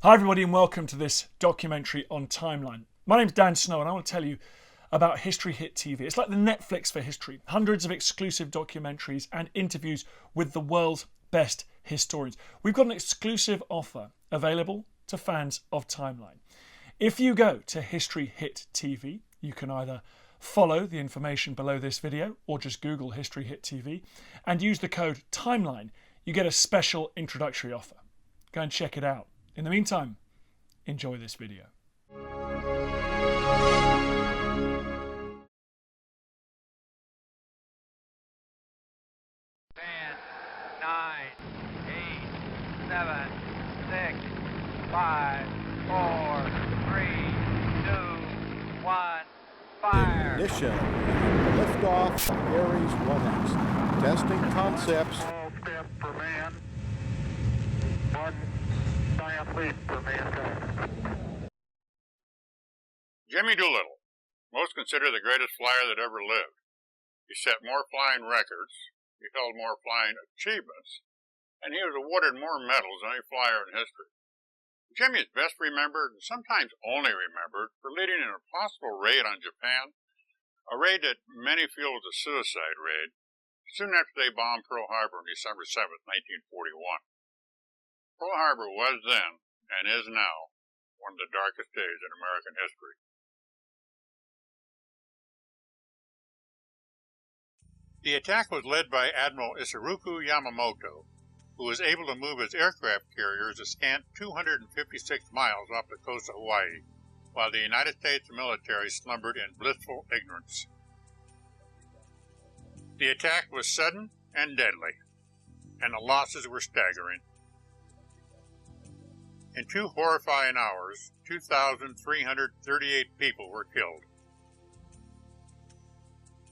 Hi everybody and welcome to this documentary on Timeline. My name's Dan Snow and I want to tell you about History Hit TV. It's like the Netflix for history. Hundreds of exclusive documentaries and interviews with the world's best historians. We've got an exclusive offer available to fans of Timeline. If you go to History Hit TV, you can either follow the information below this video or just Google History Hit TV and use the code TIMELINE. You get a special introductory offer. Go and check it out. In the meantime, enjoy this video. 10, 9, 8, 7, 6, 5, 4, 3, 2, 1, fire. Ignition. Liftoff. Aries 1X. Testing concepts. Small step for man. One giant leap for mankind. Jimmy Doolittle, most considered the greatest flyer that ever lived. He set more flying records, he held more flying achievements, and he was awarded more medals than any flyer in history. Jimmy is best remembered, and sometimes only remembered, for leading an impossible raid on Japan, a raid that many feel was a suicide raid, soon after they bombed Pearl Harbor on December 7, 1941. Pearl Harbor was then, and is now, one of the darkest days in American history. The attack was led by Admiral Isoroku Yamamoto, who was able to move his aircraft carriers a scant 256 miles off the coast of Hawaii, while the United States military slumbered in blissful ignorance. The attack was sudden and deadly, and the losses were staggering. In 2 horrifying hours, 2,338 people were killed.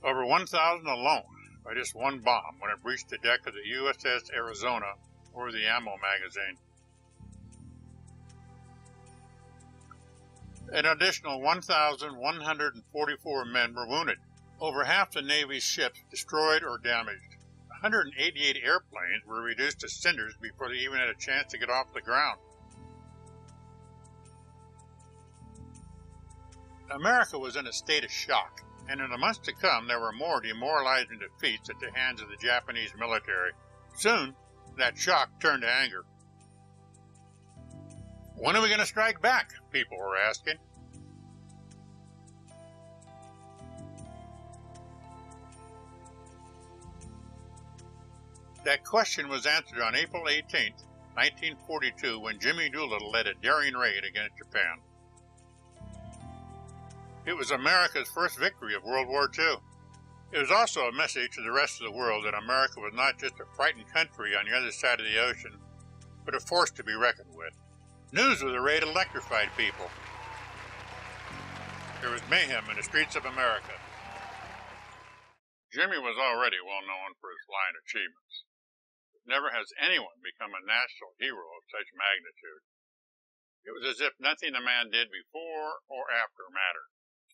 Over 1,000 alone by just one bomb when it breached the deck of the USS Arizona or the ammo magazine. An additional 1,144 men were wounded. Over half the Navy's ships destroyed or damaged. 188 airplanes were reduced to cinders before they even had a chance to get off the ground. America was in a state of shock, and in the months to come there were more demoralizing defeats at the hands of the Japanese military. Soon, that shock turned to anger. When are we going to strike back? People were asking. That question was answered on April 18, 1942, when Jimmy Doolittle led a daring raid against Japan. It was America's first victory of World War II. It was also a message to the rest of the world that America was not just a frightened country on the other side of the ocean, but a force to be reckoned with. News of the raid electrified people. There was mayhem in the streets of America. Jimmy was already well known for his flying achievements. Never has anyone become a national hero of such magnitude. It was as if nothing the man did before or after mattered.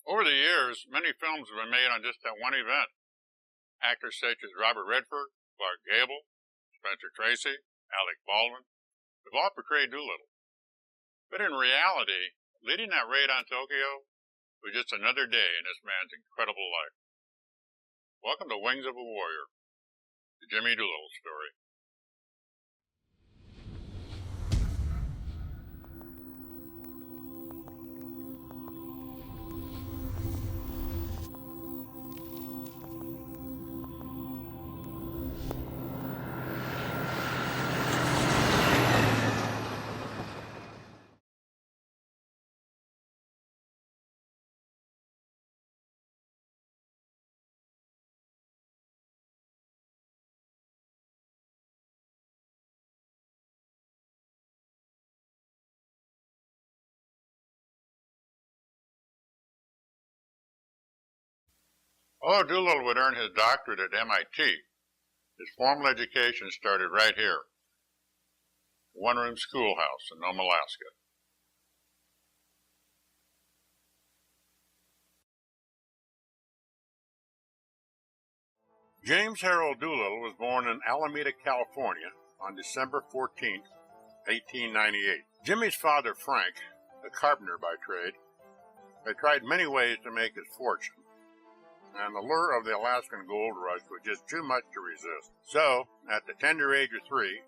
Over the years, many films have been made on just that one event. Actors such as Robert Redford, Clark Gable, Spencer Tracy, Alec Baldwin have all portrayed Doolittle. But in reality, leading that raid on Tokyo was just another day in this man's incredible life. Welcome to Wings of a Warrior, the Jimmy Doolittle story. Although Doolittle would earn his doctorate at MIT, his formal education started right here, a one-room schoolhouse in Nome, Alaska. James Harold Doolittle was born in Alameda, California on December 14, 1898. Jimmy's father, Frank, a carpenter by trade, had tried many ways to make his fortune, and the lure of the Alaskan gold rush was just too much to resist. So, at the tender age of 3,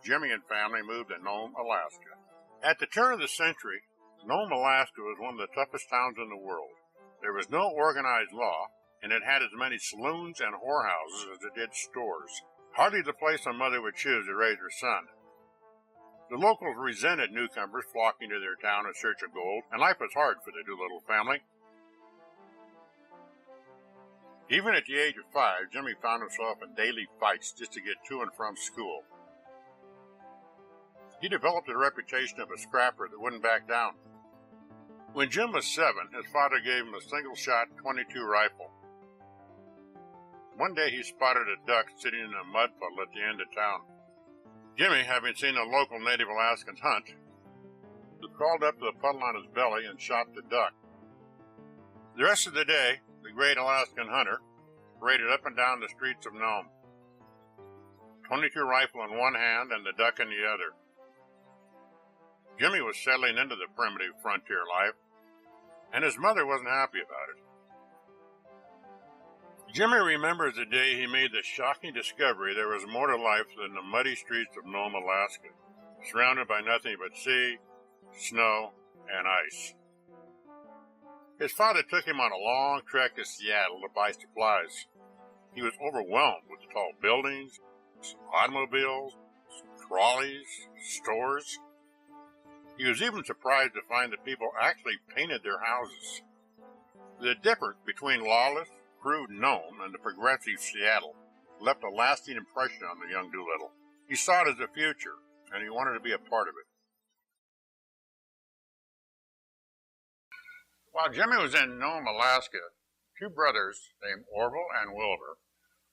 Jimmy and family moved to Nome, Alaska. At the turn of the century, Nome, Alaska was one of the toughest towns in the world. There was no organized law, and it had as many saloons and whorehouses as it did stores. Hardly the place a mother would choose to raise her son. The locals resented newcomers flocking to their town in search of gold, and life was hard for the Doolittle family. Even at the age of 5, Jimmy found himself in daily fights just to get to and from school. He developed a reputation of a scrapper that wouldn't back down. When Jim was 7, his father gave him a single-shot .22 rifle. One day he spotted a duck sitting in a mud puddle at the end of town. Jimmy, having seen the local Native Alaskans hunt, crawled up to the puddle on his belly and shot the duck. The rest of the day, the great Alaskan hunter paraded up and down the streets of Nome, .22 rifle in one hand and the duck in the other. Jimmy was settling into the primitive frontier life, and his mother wasn't happy about it. Jimmy remembers the day he made the shocking discovery there was more to life than the muddy streets of Nome, Alaska, surrounded by nothing but sea, snow, and ice. His father took him on a long trek to Seattle to buy supplies. He was overwhelmed with the tall buildings, automobiles, trolleys, stores. He was even surprised to find that people actually painted their houses. The difference between lawless, crude Nome and the progressive Seattle left a lasting impression on the young Doolittle. He saw it as a future, and he wanted to be a part of it. While Jimmy was in Nome, Alaska, 2 brothers named Orville and Wilbur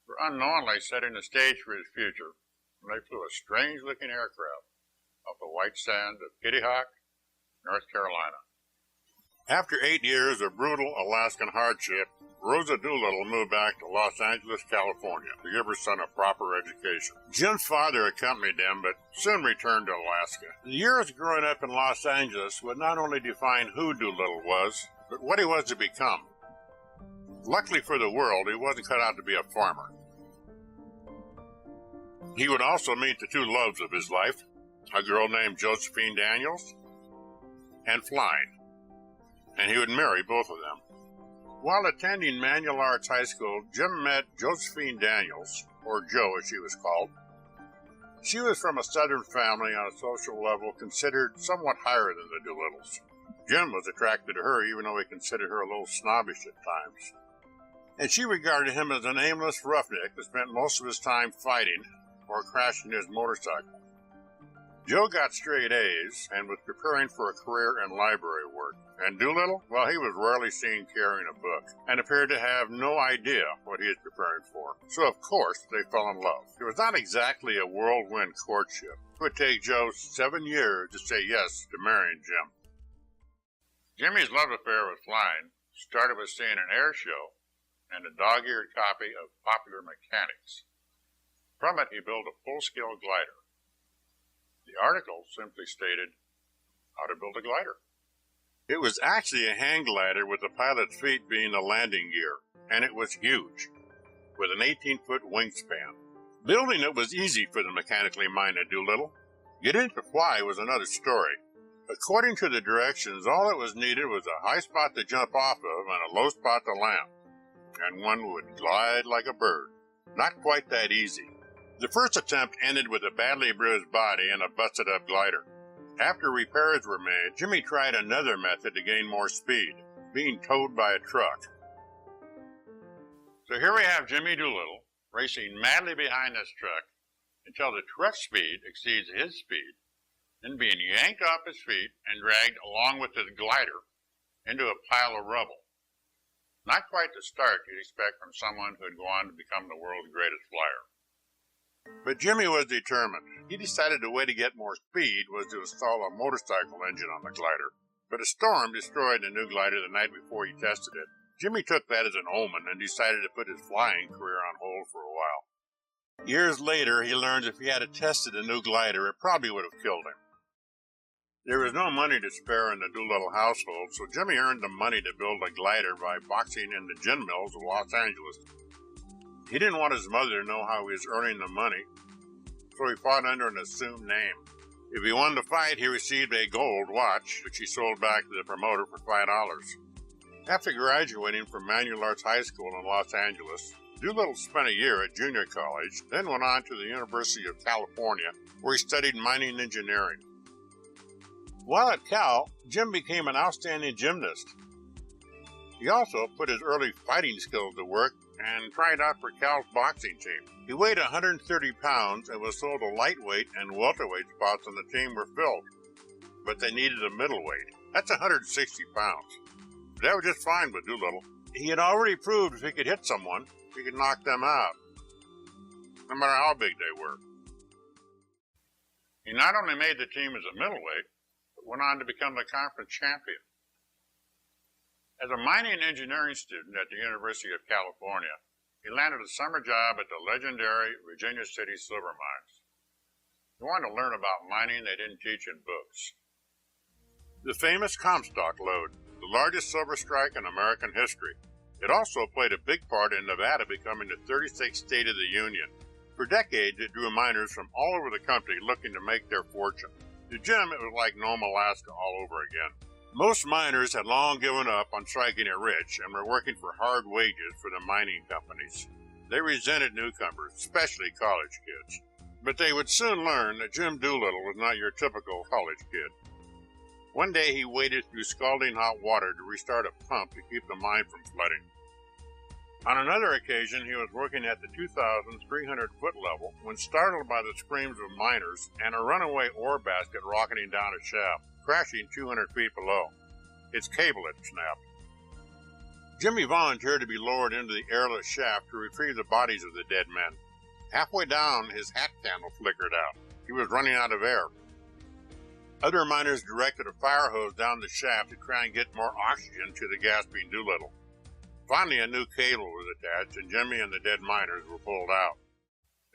were unknowingly setting the stage for his future when they flew a strange-looking aircraft off the white sands of Kitty Hawk, North Carolina. After 8 years of brutal Alaskan hardship, Rosa Doolittle moved back to Los Angeles, California to give her son a proper education. Jim's father accompanied them, but soon returned to Alaska. The years growing up in Los Angeles would not only define who Doolittle was, but what he was to become. Luckily for the world, he wasn't cut out to be a farmer. He would also meet the 2 loves of his life, a girl named Josephine Daniels and flying, and he would marry both of them. While attending Manual Arts High School, Jim met Josephine Daniels, or Jo as she was called. She was from a Southern family on a social level considered somewhat higher than the Doolittles. Jim was attracted to her even though he considered her a little snobbish at times. And she regarded him as an aimless roughneck that spent most of his time fighting or crashing his motorcycle. Jo got straight A's and was preparing for a career in library work. And Doolittle, well, he was rarely seen carrying a book and appeared to have no idea what he was preparing for. So, of course, they fell in love. It was not exactly a whirlwind courtship. It would take Jo 7 years to say yes to marrying Jim. Jimmy's love affair with flying started with seeing an air show and a dog-eared copy of Popular Mechanics. From it, he built a full-scale glider. The article simply stated how to build a glider. It was actually a hang glider with the pilot's feet being the landing gear, and it was huge, with an 18-foot wingspan. Building it was easy for the mechanically minded Doolittle. Getting it to fly was another story. According to the directions, all that was needed was a high spot to jump off of and a low spot to land, and one would glide like a bird. Not quite that easy. The first attempt ended with a badly bruised body and a busted-up glider. After repairs were made, Jimmy tried another method to gain more speed, being towed by a truck. So here we have Jimmy Doolittle racing madly behind this truck until the truck's speed exceeds his speed, then being yanked off his feet and dragged along with his glider into a pile of rubble. Not quite the start you'd expect from someone who would go on to become the world's greatest flyer. But Jimmy was determined. He decided the way to get more speed was to install a motorcycle engine on the glider. But a storm destroyed the new glider the night before he tested it. Jimmy took that as an omen and decided to put his flying career on hold for a while. Years later, he learned if he had tested a new glider, it probably would have killed him. There was no money to spare in the Doolittle household, so Jimmy earned the money to build a glider by boxing in the gin mills of Los Angeles. He didn't want his mother to know how he was earning the money, so he fought under an assumed name. If he won the fight, he received a gold watch, which he sold back to the promoter for $5. After graduating from Manual Arts High School in Los Angeles, Doolittle spent a year at junior college, then went on to the University of California, where he studied mining engineering. While at Cal, Jim became an outstanding gymnast. He also put his early fighting skills to work and tried out for Cal's boxing team. He weighed 130 pounds and was told the lightweight and welterweight spots on the team were filled, but they needed a middleweight. That's 160 pounds. That was just fine with Doolittle. He had already proved if he could hit someone, he could knock them out, no matter how big they were. He not only made the team as a middleweight, but went on to become the conference champion. As a mining engineering student at the University of California, he landed a summer job at the legendary Virginia City silver mines. He wanted to learn about mining they didn't teach in books. The famous Comstock lode, the largest silver strike in American history. It also played a big part in Nevada becoming the 36th state of the Union. For decades, it drew miners from all over the country looking to make their fortune. To Jim, it was like Nome, Alaska all over again. Most miners had long given up on striking it rich and were working for hard wages for the mining companies. They resented newcomers, especially college kids. But they would soon learn that Jim Doolittle was not your typical college kid. One day he waded through scalding hot water to restart a pump to keep the mine from flooding. On another occasion, he was working at the 2,300-foot level when startled by the screams of miners and a runaway ore basket rocketing down a shaft, crashing 200 feet below. Its cable had snapped. Jimmy volunteered to be lowered into the airless shaft to retrieve the bodies of the dead men. Halfway down, his hat candle flickered out. He was running out of air. Other miners directed a fire hose down the shaft to try and get more oxygen to the gasping Doolittle. Finally, a new cable was attached, and Jimmy and the dead miners were pulled out.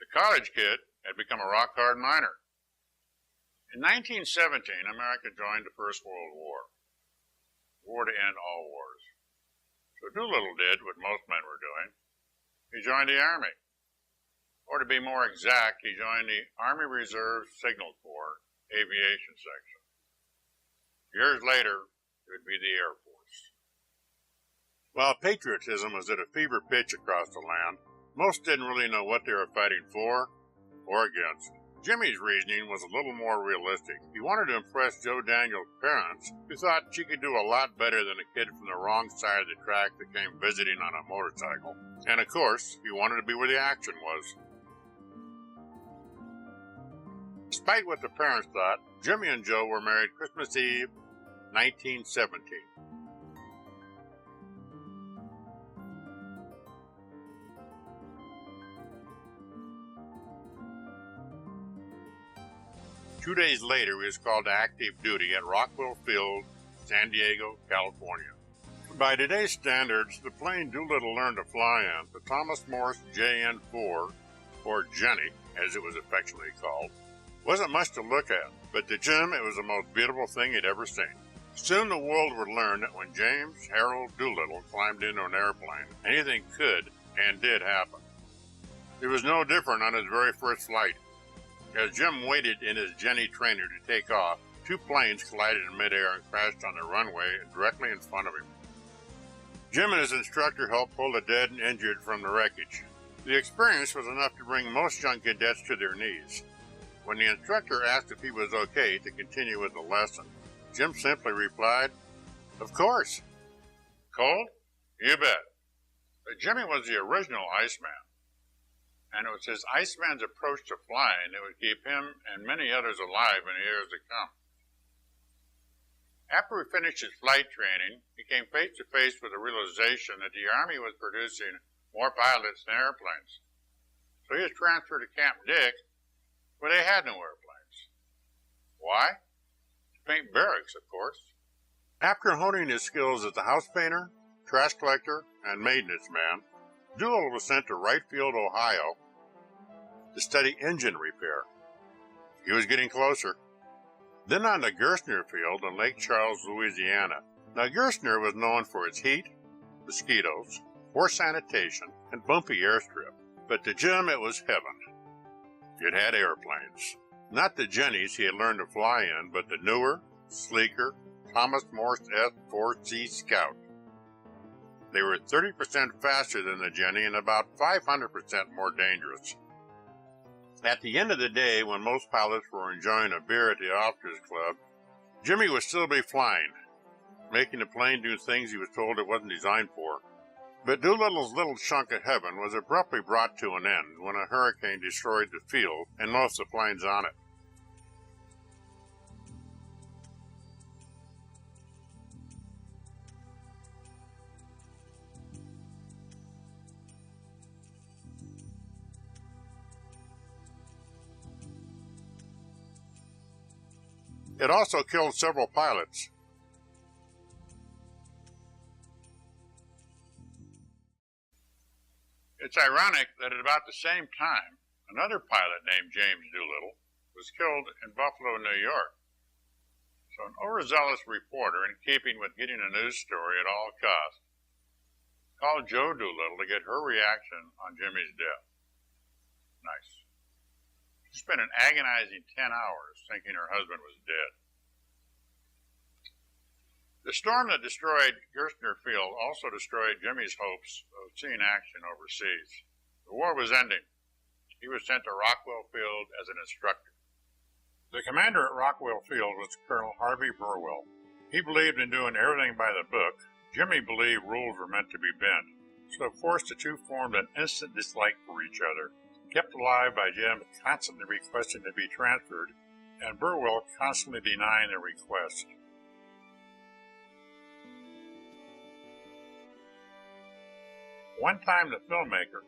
The college kid had become a rock-hard miner. In 1917, America joined the First World War to end all wars. So Doolittle did what most men were doing. He joined the Army. Or to be more exact, he joined the Army Reserve Signal Corps Aviation section. Years later, it would be the Air Force. While patriotism was at a fever pitch across the land, most didn't really know what they were fighting for or against. Jimmy's reasoning was a little more realistic. He wanted to impress Joe Daniels' parents, who thought she could do a lot better than a kid from the wrong side of the track that came visiting on a motorcycle. And of course, he wanted to be where the action was. Despite what the parents thought, Jimmy and Joe were married Christmas Eve, 1917. Two days later, he was called to active duty at Rockwell Field, San Diego, California. By today's standards, the plane Doolittle learned to fly in, the Thomas Morse JN-4, or Jenny, as it was affectionately called, wasn't much to look at, but to Jim, it was the most beautiful thing he'd ever seen. Soon the world would learn that when James Harold Doolittle climbed into an airplane, anything could and did happen. It was no different on his very first flight. As Jim waited in his Jenny trainer to take off, two planes collided in midair and crashed on the runway directly in front of him. Jim and his instructor helped pull the dead and injured from the wreckage. The experience was enough to bring most young cadets to their knees. When the instructor asked if he was okay to continue with the lesson, Jim simply replied, "Of course." Cold? You bet. But Jimmy was the original Iceman, and it was his Iceman's approach to flying that would keep him and many others alive in the years to come. After he finished his flight training, he came face to face with the realization that the Army was producing more pilots than airplanes. So he was transferred to Camp Dick, where they had no airplanes. Why? To paint barracks, of course. After honing his skills as a house painter, trash collector, and maintenance man, Doolittle was sent to Wright Field, Ohio, to study engine repair. He was getting closer. Then on the Gerstner Field in Lake Charles, Louisiana. Now Gerstner was known for its heat, mosquitoes, poor sanitation, and bumpy airstrip. But to Jim it was heaven. It had airplanes. Not the Jennies he had learned to fly in, but the newer, sleeker Thomas Morse F-4C Scout. They were 30% faster than the Jenny and about 500% more dangerous. At the end of the day, when most pilots were enjoying a beer at the Officers Club, Jimmy would still be flying, making the plane do things he was told it wasn't designed for. But Doolittle's little chunk of heaven was abruptly brought to an end when a hurricane destroyed the field and most of the planes on it. It also killed several pilots. It's ironic that at about the same time, another pilot named James Doolittle was killed in Buffalo, New York. So an overzealous reporter, in keeping with getting a news story at all costs, called Joe Doolittle to get her reaction on Jimmy's death. Nice. She spent an agonizing 10 hours thinking her husband was dead. The storm that destroyed Gerstner Field also destroyed Jimmy's hopes of seeing action overseas. The war was ending. He was sent to Rockwell Field as an instructor. The commander at Rockwell Field was Colonel Harvey Burwell. He believed in doing everything by the book. Jimmy believed rules were meant to be bent. So of course the two formed an instant dislike for each other, kept alive by Jim constantly requesting to be transferred, and Burwell constantly denying the request. One time the filmmaker,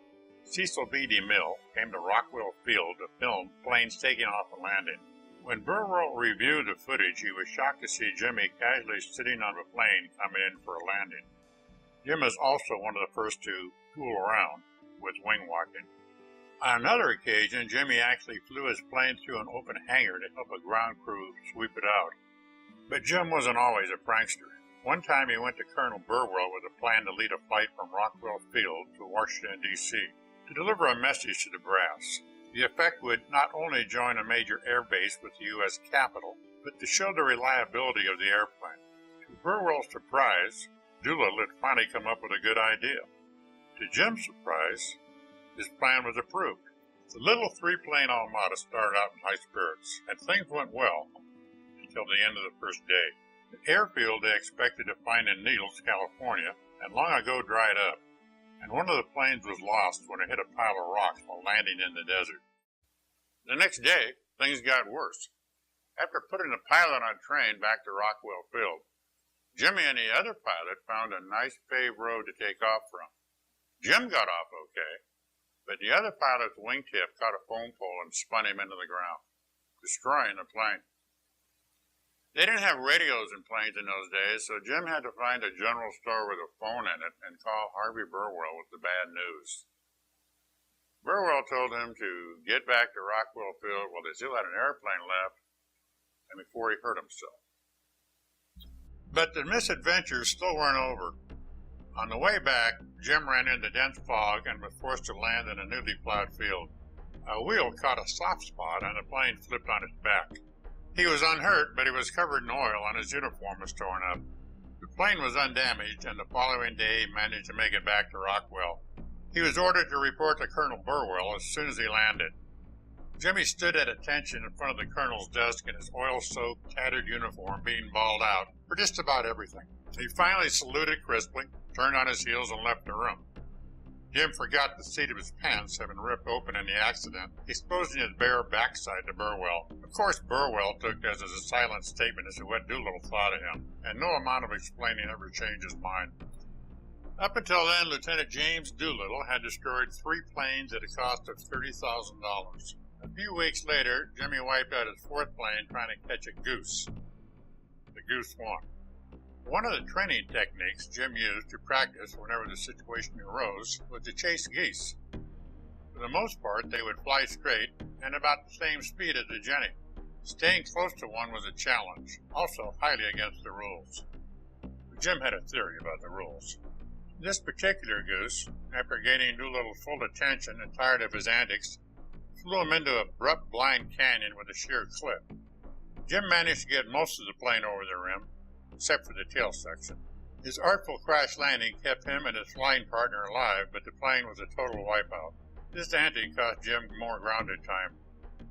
Cecil B. DeMille, came to Rockwell Field to film planes taking off and landing. When Burwell reviewed the footage, he was shocked to see Jimmy casually sitting on a plane coming in for a landing. Jim is also one of the first to fool around with wing walking. On another occasion, Jimmy actually flew his plane through an open hangar to help a ground crew sweep it out. But Jim wasn't always a prankster. One time he went to Colonel Burwell with a plan to lead a flight from Rockwell Field to Washington, D.C. to deliver a message to the brass. The effect would not only join a major air base with the U.S. Capitol, but to show the reliability of the airplane. To Burwell's surprise, Doolittle had finally come up with a good idea. To Jim's surprise, his plan was approved. The little three-plane Armada started out in high spirits, and things went well until the end of the first day. The airfield they expected to find in Needles, California, had long ago dried up, and one of the planes was lost when it hit a pile of rocks while landing in the desert. The next day, things got worse. After putting the pilot on a train back to Rockwell Field, Jimmy and the other pilot found a nice paved road to take off from. Jim got off okay, but the other pilot's wingtip caught a phone pole and spun him into the ground, destroying the plane. They didn't have radios in planes in those days, so Jim had to find a general store with a phone in it and call Harvey Burwell with the bad news. Burwell told him to get back to Rockwell Field while they still had an airplane left and before he hurt himself. But the misadventures still weren't over. On the way back, Jim ran into dense fog and was forced to land in a newly plowed field. A wheel caught a soft spot and the plane flipped on its back. He was unhurt, but he was covered in oil and his uniform was torn up. The plane was undamaged, and the following day he managed to make it back to Rockwell. He was ordered to report to Colonel Burwell as soon as he landed. Jimmy stood at attention in front of the colonel's desk in his oil-soaked, tattered uniform being balled out for just about everything. He finally saluted crisply, turned on his heels, and left the room. Jim forgot the seat of his pants had been ripped open in the accident, exposing his bare backside to Burwell. Of course, Burwell took this as a silent statement as to what Doolittle thought of him, and no amount of explaining ever changed his mind. Up until then, Lieutenant James Doolittle had destroyed 3 planes at a cost of $30,000. A few weeks later, Jimmy wiped out his 4th plane trying to catch a goose. The goose won. One of the training techniques Jim used to practice whenever the situation arose was to chase geese. For the most part, they would fly straight and about the same speed as the Jenny. Staying close to one was a challenge, also highly against the rules. Jim had a theory about the rules. This particular goose, after gaining Doolittle's full attention and tired of his antics, flew him into an abrupt blind canyon with a sheer cliff. Jim managed to get most of the plane over the rim, except for the tail section. His artful crash landing kept him and his flying partner alive, but the plane was a total wipeout. This antic cost Jim more grounded time.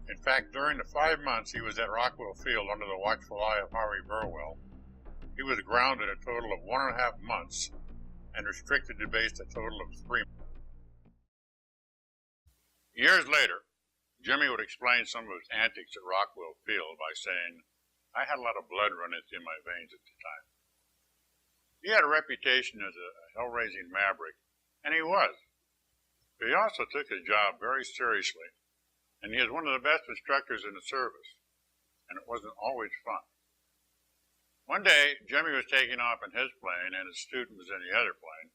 In fact, during the 5 months he was at Rockwell Field under the watchful eye of Harvey Burwell, he was grounded a total of 1.5 months and restricted to base a total of 3 months. Years later, Jimmy would explain some of his antics at Rockwell Field by saying, "I had a lot of blood running through my veins at the time." He had a reputation as a hell-raising maverick, and he was. But he also took his job very seriously, and he was one of the best instructors in the service, and it wasn't always fun. One day, Jimmy was taking off in his plane, and his student was in the other plane,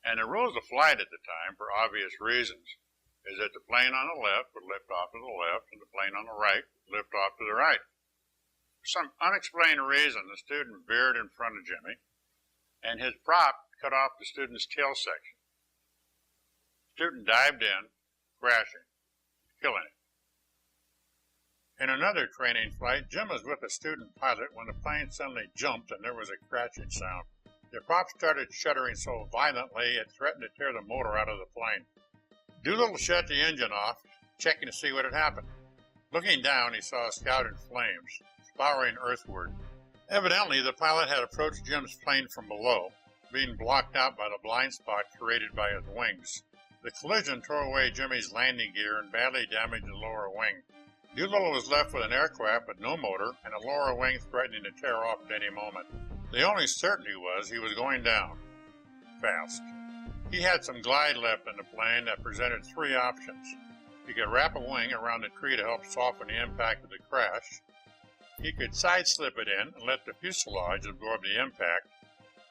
and the rules of flight at the time, for obvious reasons, is that the plane on the left would lift off to the left, and the plane on the right would lift off to the right. For some unexplained reason, the student veered in front of Jimmy, and his prop cut off the student's tail section. The student dived in, crashing, killing him. In another training flight, Jim was with a student pilot when the plane suddenly jumped and there was a crashing sound. The prop started shuddering so violently it threatened to tear the motor out of the plane. Doolittle shut the engine off, checking to see what had happened. Looking down, he saw a Scout in flames, spouring earthward. Evidently, the pilot had approached Jim's plane from below, being blocked out by the blind spot created by his wings. The collision tore away Jimmy's landing gear and badly damaged the lower wing. Doolittle was left with an aircraft with no motor and a lower wing threatening to tear off at any moment. The only certainty was he was going down, fast. He had some glide left in the plane that presented 3 options. He could wrap a wing around the tree to help soften the impact of the crash. He could side-slip it in and let the fuselage absorb the impact,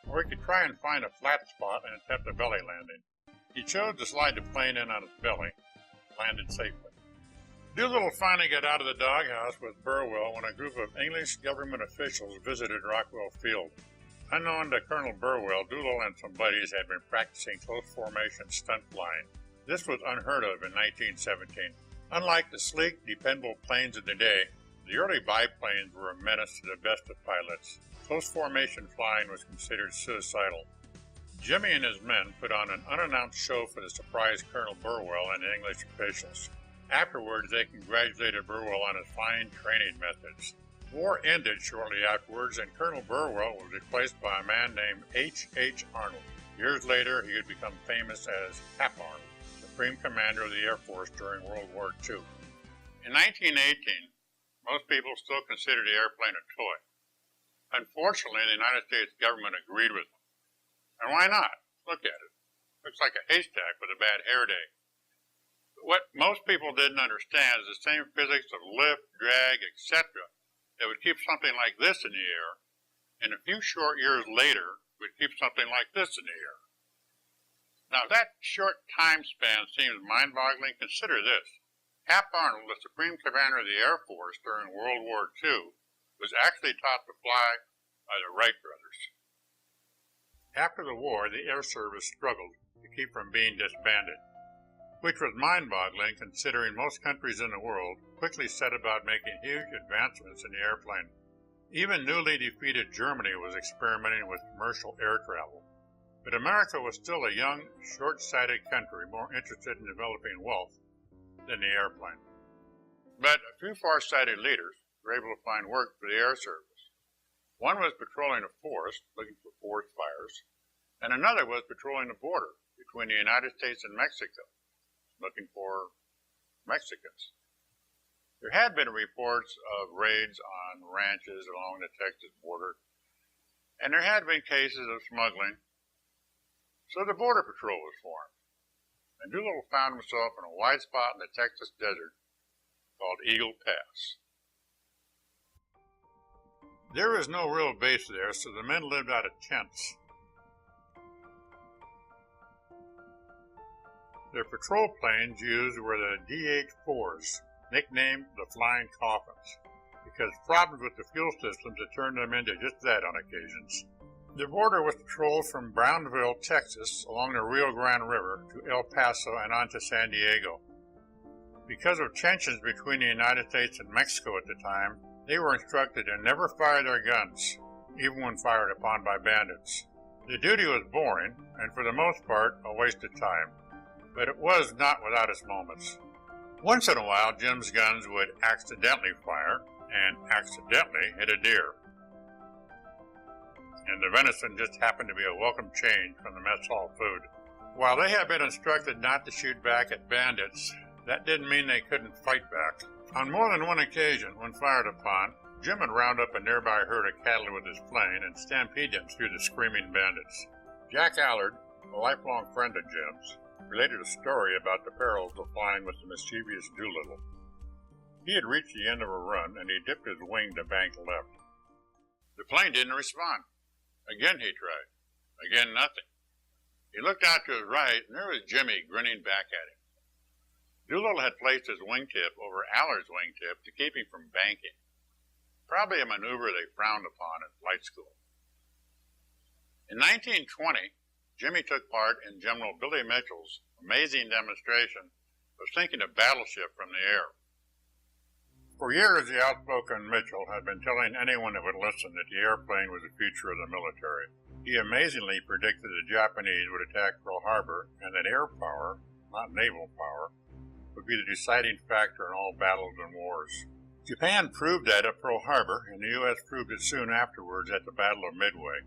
or he could try and find a flat spot and attempt a belly landing. He chose to slide the plane in on its belly, landed safely. Doolittle finally got out of the doghouse with Burwell when a group of English government officials visited Rockwell Field. Unknown to Colonel Burwell, Doolittle and some buddies had been practicing close formation stunt flying. This was unheard of in 1917. Unlike the sleek, dependable planes of the day, the early biplanes were a menace to the best of pilots. Close formation flying was considered suicidal. Jimmy and his men put on an unannounced show for the surprised Colonel Burwell and the English officials. Afterwards, they congratulated Burwell on his fine training methods. War ended shortly afterwards, and Colonel Burwell was replaced by a man named H. Arnold. Years later, he would become famous as Hap Arnold, Supreme Commander of the Air Force during World War II. In 1918, most people still considered the airplane a toy. Unfortunately, the United States government agreed with them. And why not? Look at it. Looks like a haystack with a bad hair day. But what most people didn't understand is the same physics of lift, drag, etc. that would keep something like this in the air, and a few short years later would keep something like this in the air. Now that short time span seems mind-boggling. Consider this. Hap Arnold, the Supreme Commander of the Air Force during World War II, was actually taught to fly by the Wright brothers. After the war, the Air Service struggled to keep from being disbanded, which was mind-boggling considering most countries in the world quickly set about making huge advancements in the airplane. Even newly defeated Germany was experimenting with commercial air travel. But America was still a young, short-sighted country more interested in developing wealth than the airplane. But a few far-sighted leaders were able to find work for the Air Service. One was patrolling a forest, looking for forest fires, and another was patrolling the border between the United States and Mexico, looking for Mexicans. There had been reports of raids on ranches along the Texas border, and there had been cases of smuggling, so the Border Patrol was formed. And Doolittle found himself in a wide spot in the Texas desert called Eagle Pass. There was no real base there, so the men lived out of tents. Their patrol planes used were the DH-4s, nicknamed the Flying Coffins. because problems with the fuel systems had turned them into just that on occasions. The border was patrolled from Brownville, Texas, along the Rio Grande River to El Paso and on to San Diego. Because of tensions between the United States and Mexico at the time, they were instructed to never fire their guns, even when fired upon by bandits. The duty was boring, and for the most part, a waste of time. But it was not without its moments. Once in a while, Jim's guns would accidentally fire, and accidentally hit a deer. And the venison just happened to be a welcome change from the mess hall food. While they had been instructed not to shoot back at bandits, that didn't mean they couldn't fight back. On more than one occasion, when fired upon, Jim would round up a nearby herd of cattle with his plane and stampede them through the screaming bandits. Jack Allard, a lifelong friend of Jim's, related a story about the perils of flying with the mischievous Doolittle. He had reached the end of a run, and he dipped his wing to bank left. The plane didn't respond. Again he tried. Again nothing. He looked out to his right, and there was Jimmy grinning back at him. Doolittle had placed his wingtip over Allard's wingtip to keep him from banking. Probably a maneuver they frowned upon at flight school. In 1920, Jimmy took part in General Billy Mitchell's amazing demonstration of sinking a battleship from the air. For years, the outspoken Mitchell had been telling anyone that would listen that the airplane was the future of the military. He amazingly predicted the Japanese would attack Pearl Harbor and that air power, not naval power, would be the deciding factor in all battles and wars. Japan proved that at Pearl Harbor, and the U.S. proved it soon afterwards at the Battle of Midway.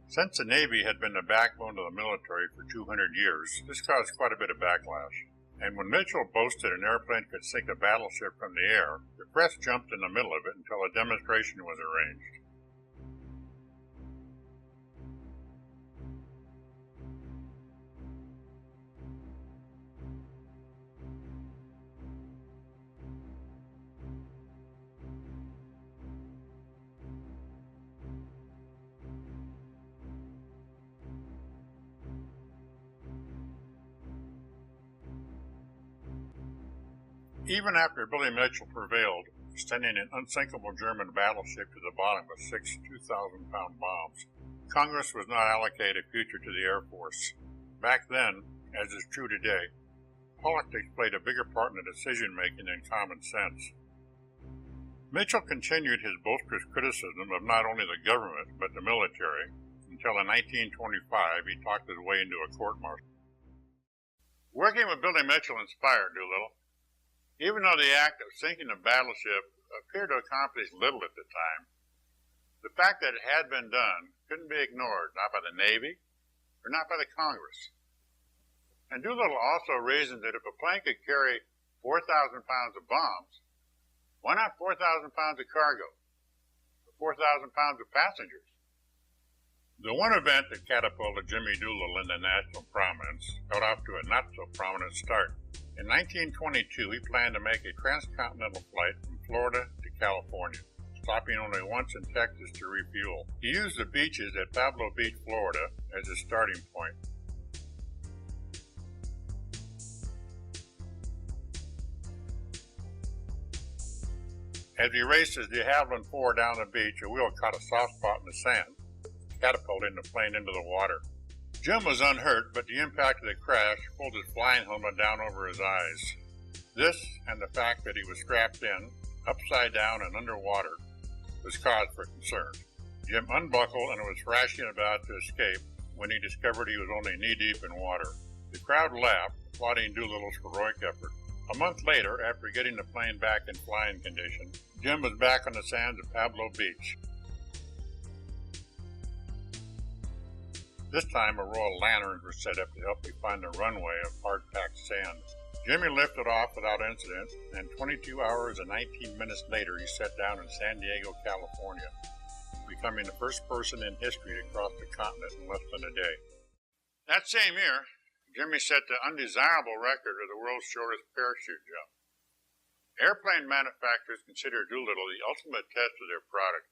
Since the Navy had been the backbone of the military for 200 years, this caused quite a bit of backlash. And when Mitchell boasted an airplane could sink a battleship from the air, the press jumped in the middle of it until a demonstration was arranged. Even after Billy Mitchell prevailed, sending an unsinkable German battleship to the bottom with 6 2,000-pound bombs, Congress was not allocated a future to the Air Force. Back then, as is true today, politics played a bigger part in the decision-making than common sense. Mitchell continued his boisterous criticism of not only the government, but the military, until in 1925 he talked his way into a court-martial. Working with Billy Mitchell inspired Doolittle. Even though the act of sinking a battleship appeared to accomplish little at the time, the fact that it had been done couldn't be ignored, not by the Navy or not by the Congress. And Doolittle also reasoned that if a plane could carry 4,000 pounds of bombs, why not 4,000 pounds of cargo or 4,000 pounds of passengers? The one event that catapulted Jimmy Doolittle into national prominence got off to a not-so-prominent start. In 1922, he planned to make a transcontinental flight from Florida to California, stopping only once in Texas to refuel. He used the beaches at Pablo Beach, Florida, as his starting point. As he raced his de Havilland 4 down the beach, a wheel caught a soft spot in the sand, catapulting the plane into the water. Jim was unhurt, but the impact of the crash pulled his flying helmet down over his eyes. This, and the fact that he was strapped in, upside down and underwater, was cause for concern. Jim unbuckled and was thrashing about to escape when he discovered he was only knee-deep in water. The crowd laughed, applauding Doolittle's heroic effort. A month later, after getting the plane back in flying condition, Jim was back on the sands of Pablo Beach. This time, a row of lanterns were set up to help me find the runway of hard-packed sand. Jimmy lifted off without incident, and 22 hours and 19 minutes later, he set down in San Diego, California, becoming the first person in history to cross the continent in less than a day. That same year, Jimmy set the undesirable record of the world's shortest parachute jump. Airplane manufacturers consider Doolittle the ultimate test of their product.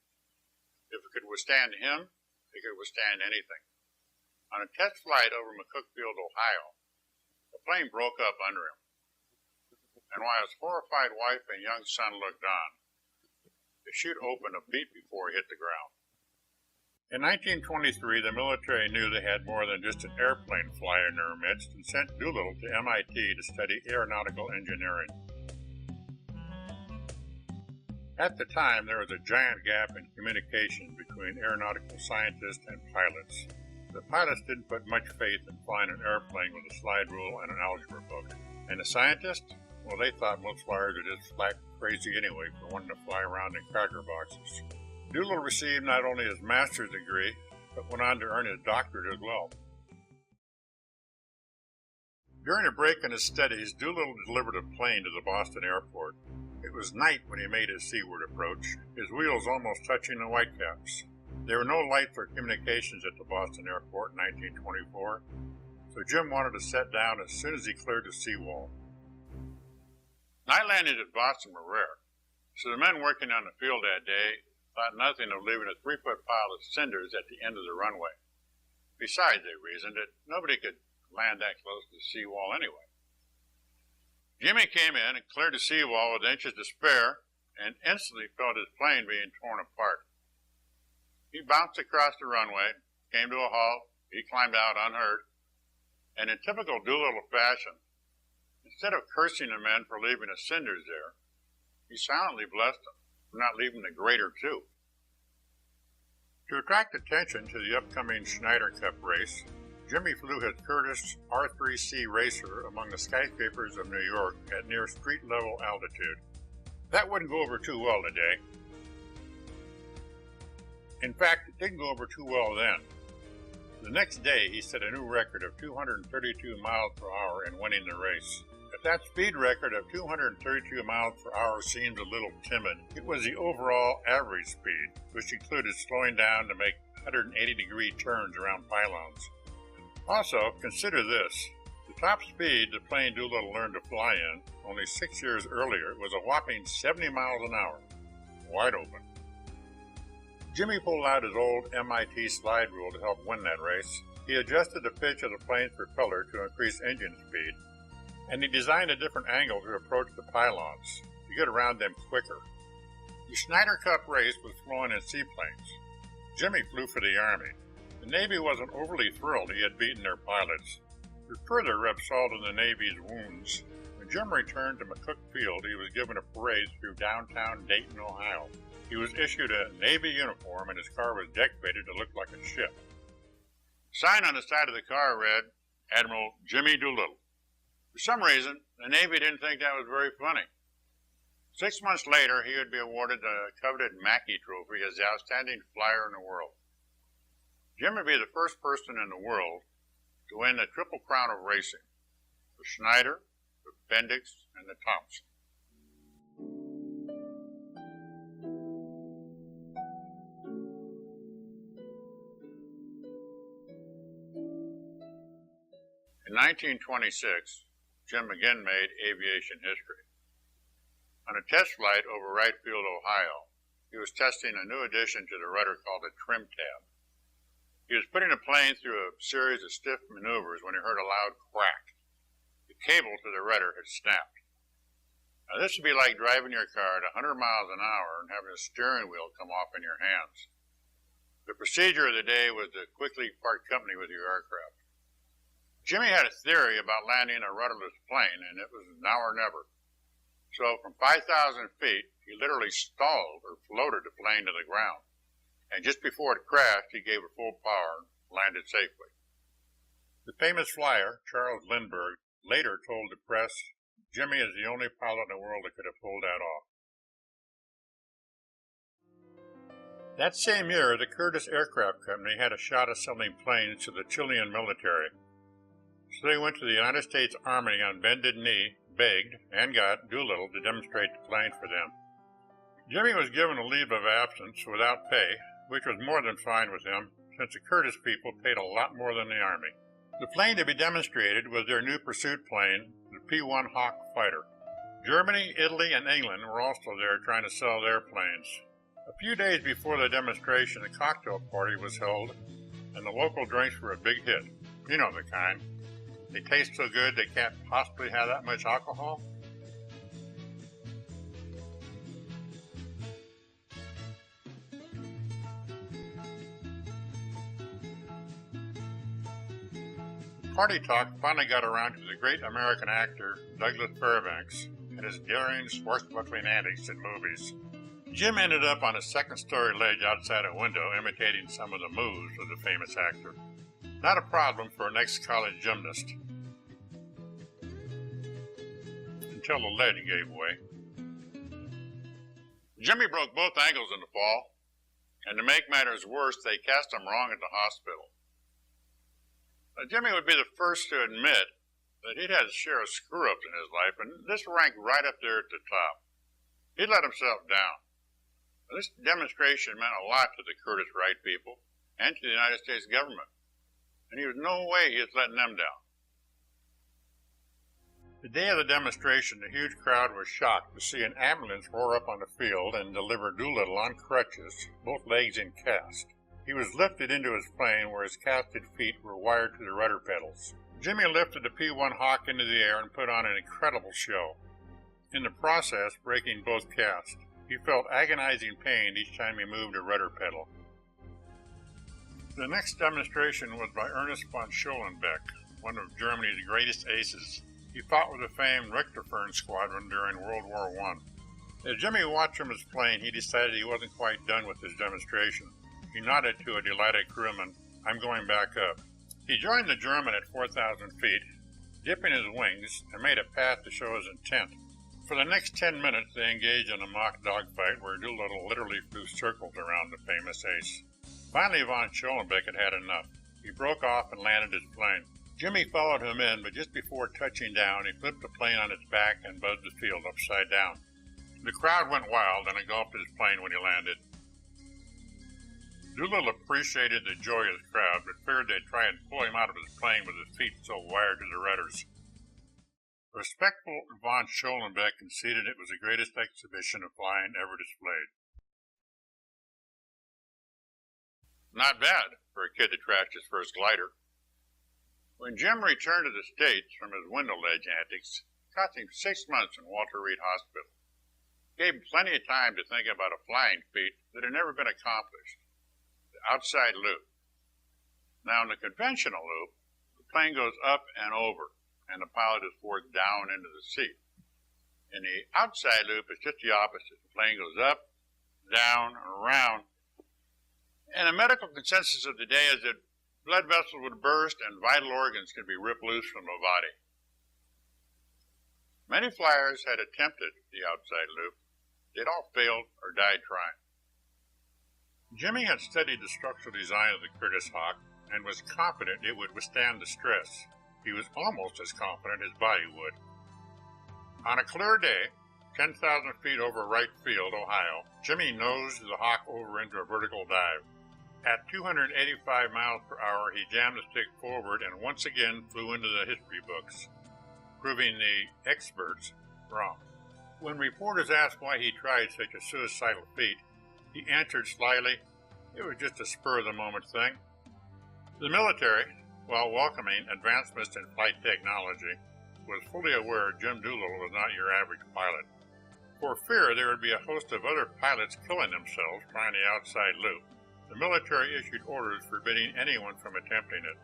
If it could withstand him, it could withstand anything. On a test flight over McCookfield, Ohio, the plane broke up under him. And while his horrified wife and young son looked on, chute opened a beat before he hit the ground. In 1923, the military knew they had more than just an airplane fly in their midst and sent Doolittle to MIT to study aeronautical engineering. At the time, there was a giant gap in communication between aeronautical scientists and pilots. The pilots didn't put much faith in flying an airplane with a slide rule and an algebra book. And the scientists? Well, they thought most flyers were just flat crazy anyway for wanting to fly around in cracker boxes. Doolittle received not only his master's degree, but went on to earn his doctorate as well. During a break in his studies, Doolittle delivered a plane to the Boston airport. It was night when he made his seaward approach, his wheels almost touching the whitecaps. There were no lights or communications at the Boston airport in 1924, so Jim wanted to set down as soon as he cleared the seawall. Night landings at Boston were rare, so the men working on the field that day thought nothing of leaving a 3-foot pile of cinders at the end of the runway. Besides, they reasoned that nobody could land that close to the seawall anyway. Jimmy came in and cleared the seawall with inches to spare and instantly felt his plane being torn apart. He bounced across the runway, came to a halt, he climbed out unhurt, and in typical Doolittle fashion, instead of cursing the men for leaving the cinders there, he silently blessed them for not leaving the grater too. To attract attention to the upcoming Schneider Cup race, Jimmy flew his Curtiss R3C Racer among the skyscrapers of New York at near street-level altitude. That wouldn't go over too well today. In fact, it didn't go over too well then. The next day, he set a new record of 232 miles per hour in winning the race. If that speed record of 232 miles per hour seems a little timid, it was the overall average speed, which included slowing down to make 180-degree turns around pylons. Also, consider this. The top speed the plane Doolittle learned to fly in, only 6 years earlier, was a whopping 70 miles an hour. Wide open. Jimmy pulled out his old MIT slide rule to help win that race. He adjusted the pitch of the plane's propeller to increase engine speed, and he designed a different angle to approach the pylons to get around them quicker. The Schneider Cup race was flown in seaplanes. Jimmy flew for the Army. The Navy wasn't overly thrilled he had beaten their pilots. To further rub salt in the Navy's wounds, when Jim returned to McCook Field, he was given a parade through downtown Dayton, Ohio. He was issued a Navy uniform and his car was decorated to look like a ship. The sign on the side of the car read, Admiral Jimmy Doolittle. For some reason, the Navy didn't think that was very funny. 6 months later, he would be awarded the coveted Mackey Trophy as the outstanding flyer in the world. Jim would be the first person in the world to win the Triple Crown of racing, the Schneider, the Bendix, and the Thompson. In 1926, Jim again made aviation history. On a test flight over Wright Field, Ohio, he was testing a new addition to the rudder called a trim tab. He was putting the plane through a series of stiff maneuvers when he heard a loud crack. The cable to the rudder had snapped. Now this would be like driving your car at 100 miles an hour and having a steering wheel come off in your hands. The procedure of the day was to quickly part company with your aircraft. Jimmy had a theory about landing a rudderless plane, and it was now or never. So from 5,000 feet, he literally stalled or floated the plane to the ground. And just before it crashed, he gave it full power and landed safely. The famous flyer, Charles Lindbergh, later told the press, Jimmy is the only pilot in the world that could have pulled that off. That same year, the Curtiss Aircraft Company had a shot at selling planes to the Chilean military. So they went to the United States Army on bended knee, begged, and got Doolittle to demonstrate the plane for them. Jimmy was given a leave of absence without pay, which was more than fine with him, since the Curtiss people paid a lot more than the Army. The plane to be demonstrated was their new pursuit plane, the P-1 Hawk fighter. Germany, Italy, and England were also there trying to sell their planes. A few days before the demonstration, a cocktail party was held, and the local drinks were a big hit. You know the kind. They taste so good they can't possibly have that much alcohol. Party talk finally got around to the great American actor Douglas Fairbanks and his daring, swashbuckling antics in movies. Jim ended up on a second-story ledge outside a window imitating some of the moves of the famous actor. Not a problem for an ex-college gymnast. Until the ledge gave way. Jimmy broke both ankles in the fall, and to make matters worse, they cast him wrong at the hospital. Jimmy would be the first to admit that he'd had a share of screw-ups in his life, and this ranked right up there at the top. He'd let himself down. This demonstration meant a lot to the Curtis Wright people and to the United States government, and there was no way he was letting them down. The day of the demonstration, the huge crowd was shocked to see an ambulance roar up on the field and deliver Doolittle on crutches, both legs in cast. He was lifted into his plane where his casted feet were wired to the rudder pedals. Jimmy lifted the P-1 Hawk into the air and put on an incredible show, in the process breaking both casts. He felt agonizing pain each time he moved a rudder pedal. The next demonstration was by Ernest von Schoenbeck, one of Germany's greatest aces. He fought with the famed Richterfern Squadron during World War I. As Jimmy watched from his plane, he decided he wasn't quite done with his demonstration. He nodded to a delighted crewman, "I'm going back up." He joined the German at 4,000 feet, dipping his wings, and made a path to show his intent. For the next 10 minutes, they engaged in a mock dogfight where Doolittle literally flew circles around the famous ace. Finally, von Schoenbeck had had enough. He broke off and landed his plane. Jimmy followed him in, but just before touching down, he flipped the plane on its back and buzzed the field upside down. The crowd went wild and engulfed his plane when he landed. Doolittle appreciated the joy of the crowd, but feared they'd try and pull him out of his plane with his feet so wired to the rudders. Respectful von Schoenbeck conceded it was the greatest exhibition of flying ever displayed. Not bad for a kid that crashed his first glider. When Jim returned to the States from his window ledge antics, it cost him 6 months in Walter Reed Hospital. It gave him plenty of time to think about a flying feat that had never been accomplished, the outside loop. Now, in the conventional loop, the plane goes up and over, and the pilot is forced down into the seat. In the outside loop, it's just the opposite. The plane goes up, down, and around. And the medical consensus of the day is that blood vessels would burst and vital organs could be ripped loose from the body. Many flyers had attempted the outside loop. They'd all failed or died trying. Jimmy had studied the structural design of the Curtiss Hawk and was confident it would withstand the stress. He was almost as confident his body would. On a clear day, 10,000 feet over Wright Field, Ohio, Jimmy nosed the Hawk over into a vertical dive. At 285 miles per hour, he jammed the stick forward and once again flew into the history books, proving the experts wrong. When reporters asked why he tried such a suicidal feat, he answered slyly, "It was just a spur-of-the-moment thing." The military, while welcoming advancements in flight technology, was fully aware Jim Doolittle was not your average pilot. For fear there would be a host of other pilots killing themselves trying the outside loop, the military issued orders forbidding anyone from attempting it.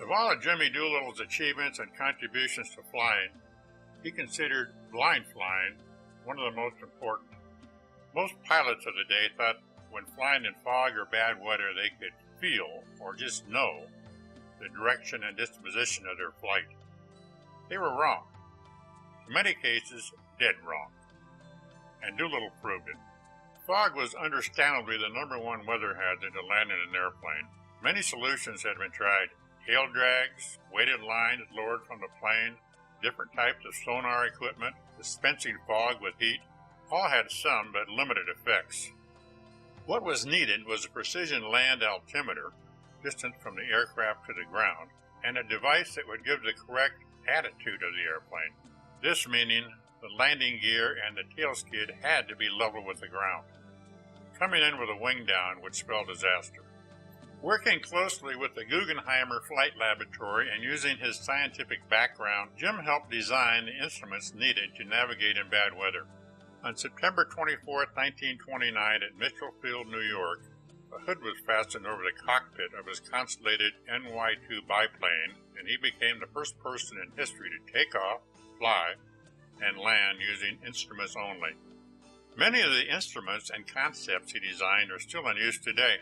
Of all of Jimmy Doolittle's achievements and contributions to flying, he considered blind flying one of the most important. Most pilots of the day thought when flying in fog or bad weather they could feel, or just know, the direction and disposition of their flight. They were wrong. In many cases, dead wrong. And Doolittle proved it. Fog was understandably the #1 weather hazard to landing an airplane. Many solutions had been tried. Tail drags, weighted lines lowered from the plane, different types of sonar equipment, dispensing fog with heat, all had some but limited effects. What was needed was a precision land altimeter, distance from the aircraft to the ground, and a device that would give the correct attitude of the airplane. This meaning the landing gear and the tail skid had to be level with the ground. Coming in with a wing down would spell disaster. Working closely with the Guggenheimer Flight Laboratory and using his scientific background, Jim helped design the instruments needed to navigate in bad weather. On September 24, 1929, at Mitchell Field, New York, A hood was fastened over the cockpit of his Constellated NY-2 biplane, and he became the first person in history to take off, fly, and land using instruments only. Many of the instruments and concepts he designed are still in use today.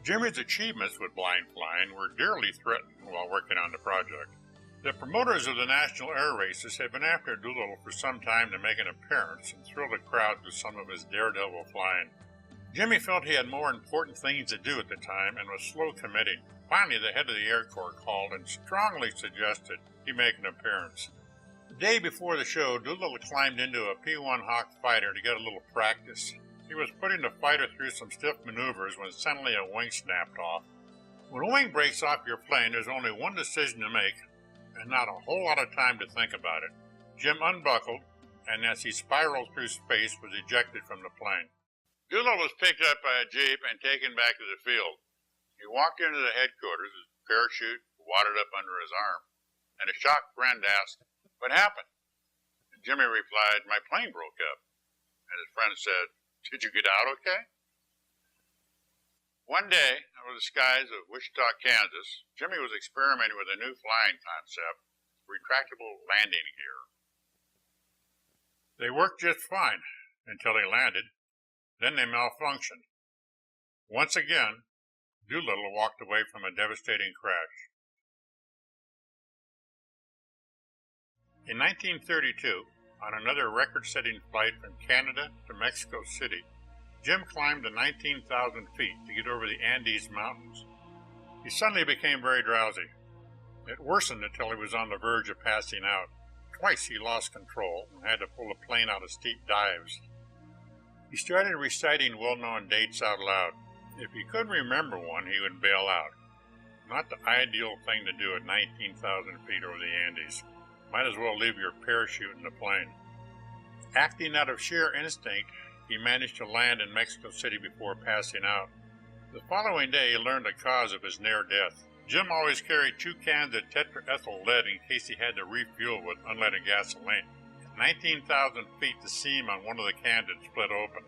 Jimmy's achievements with blind flying were dearly threatened while working on the project. The promoters of the national air races had been after Doolittle for some time to make an appearance and thrill the crowds with some of his daredevil flying. Jimmy felt he had more important things to do at the time and was slow committing. Finally, the head of the Air Corps called and strongly suggested he make an appearance. The day before the show, Doolittle climbed into a P-1 Hawk fighter to get a little practice. He was putting the fighter through some stiff maneuvers when suddenly a wing snapped off. When a wing breaks off your plane, there's only one decision to make, and not a whole lot of time to think about it. Jim unbuckled, and as he spiraled through space, was ejected from the plane. Doolittle was picked up by a jeep and taken back to the field. He walked into the headquarters, his parachute wadded up under his arm, and a shocked friend asked, "What happened?" And Jimmy replied, "My plane broke up." And his friend said, "Did you get out okay?" One day, over the skies of Wichita, Kansas, Jimmy was experimenting with a new flying concept, retractable landing gear. They worked just fine until they landed. Then they malfunctioned. Once again, Doolittle walked away from a devastating crash. In 1932, on another record-setting flight from Canada to Mexico City, Jim climbed to 19,000 feet to get over the Andes Mountains. He suddenly became very drowsy. It worsened until he was on the verge of passing out. Twice he lost control and had to pull the plane out of steep dives. He started reciting well-known dates out loud. If he couldn't remember one, he would bail out. Not the ideal thing to do at 19,000 feet over the Andes. Might as well leave your parachute in the plane. Acting out of sheer instinct, he managed to land in Mexico City before passing out. The following day, he learned the cause of his near death. Jim always carried 2 cans of tetraethyl lead in case he had to refuel with unleaded gasoline. At 19,000 feet, the seam on one of the cans had split open,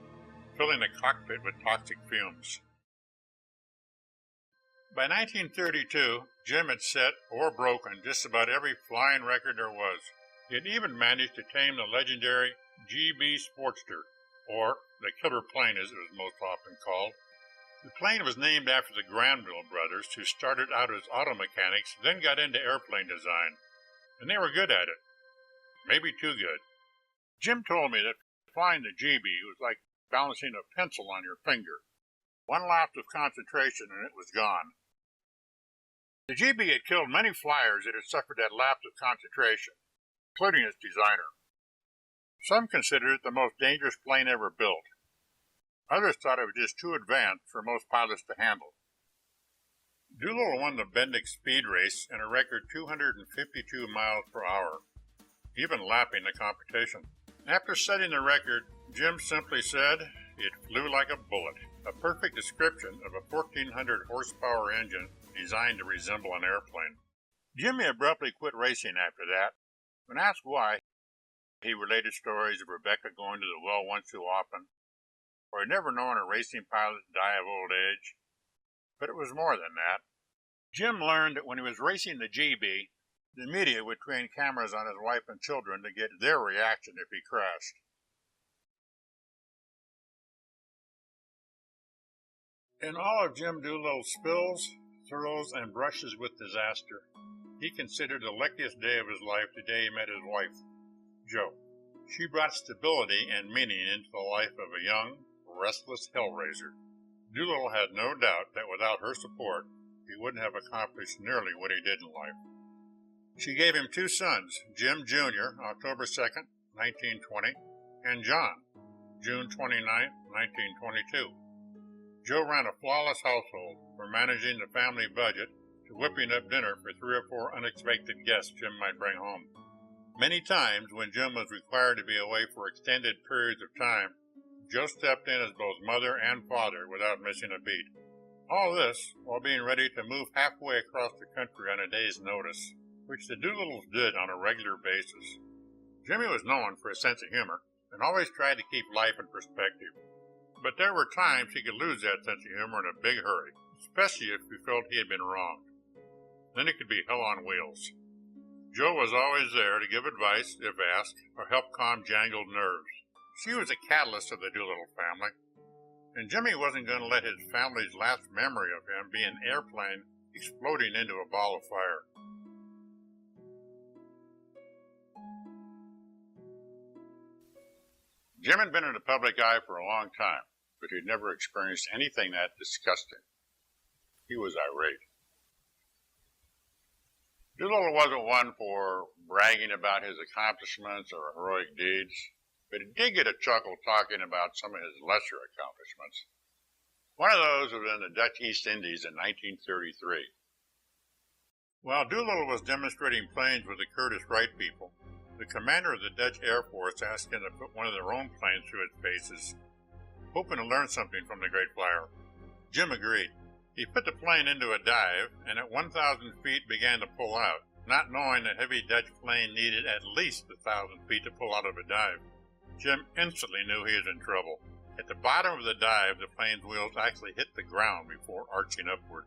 filling the cockpit with toxic fumes. By 1932, Jim had set or broken just about every flying record there was. He had even managed to tame the legendary GB Sportster, or the killer plane as it was most often called. The plane was named after the Granville brothers, who started out as auto mechanics, then got into airplane design. And they were good at it. Maybe too good. Jim told me that flying the GB was like balancing a pencil on your finger. One lapse of concentration and it was gone. The GB had killed many flyers that had suffered that lapse of concentration, including its designer. Some considered it the most dangerous plane ever built. Others thought it was just too advanced for most pilots to handle. Doolittle won the Bendix speed race in a record 252 miles per hour, even lapping the competition. After setting the record, Jim simply said, "It flew like a bullet," a perfect description of a 1,400 horsepower engine designed to resemble an airplane. Jimmy abruptly quit racing after that. When asked why, he related stories of Rebecca going to the well once too often, or had never known a racing pilot die of old age. But it was more than that. Jim learned that when he was racing the GB, the media would train cameras on his wife and children to get their reaction if he crashed. In all of Jim Doolittle's spills, thrills, and brushes with disaster, he considered the luckiest day of his life the day he met his wife, Jo. She brought stability and meaning into the life of a young, restless hellraiser. Doolittle had no doubt that without her support, he wouldn't have accomplished nearly what he did in life. She gave him 2 sons, Jim Jr., October 2nd, 1920, and John, June 29, 1922. Jo ran a flawless household, from managing the family budget to whipping up dinner for 3 or 4 unexpected guests Jim might bring home. Many times, when Jim was required to be away for extended periods of time, Jo stepped in as both mother and father without missing a beat. All this while being ready to move halfway across the country on a day's notice, which the Doolittles did on a regular basis. Jimmy was known for his sense of humor and always tried to keep life in perspective. But there were times he could lose that sense of humor in a big hurry, especially if he felt he had been wronged. Then it could be hell on wheels. Joe was always there to give advice, if asked, or help calm jangled nerves. She was the catalyst of the Doolittle family, and Jimmy wasn't going to let his family's last memory of him be an airplane exploding into a ball of fire. Jim had been in the public eye for a long time, but he'd never experienced anything that disgusting. He was irate. Doolittle wasn't one for bragging about his accomplishments or heroic deeds, but he did get a chuckle talking about some of his lesser accomplishments. One of those was in the Dutch East Indies in 1933. While Doolittle was demonstrating planes with the Curtiss Wright people, the commander of the Dutch Air Force asked him to put one of their own planes through its paces, hoping to learn something from the great flyer. Jim agreed. He put the plane into a dive, and at 1,000 feet began to pull out, not knowing the heavy Dutch plane needed at least 1,000 feet to pull out of a dive. Jim instantly knew he was in trouble. At the bottom of the dive, the plane's wheels actually hit the ground before arching upward.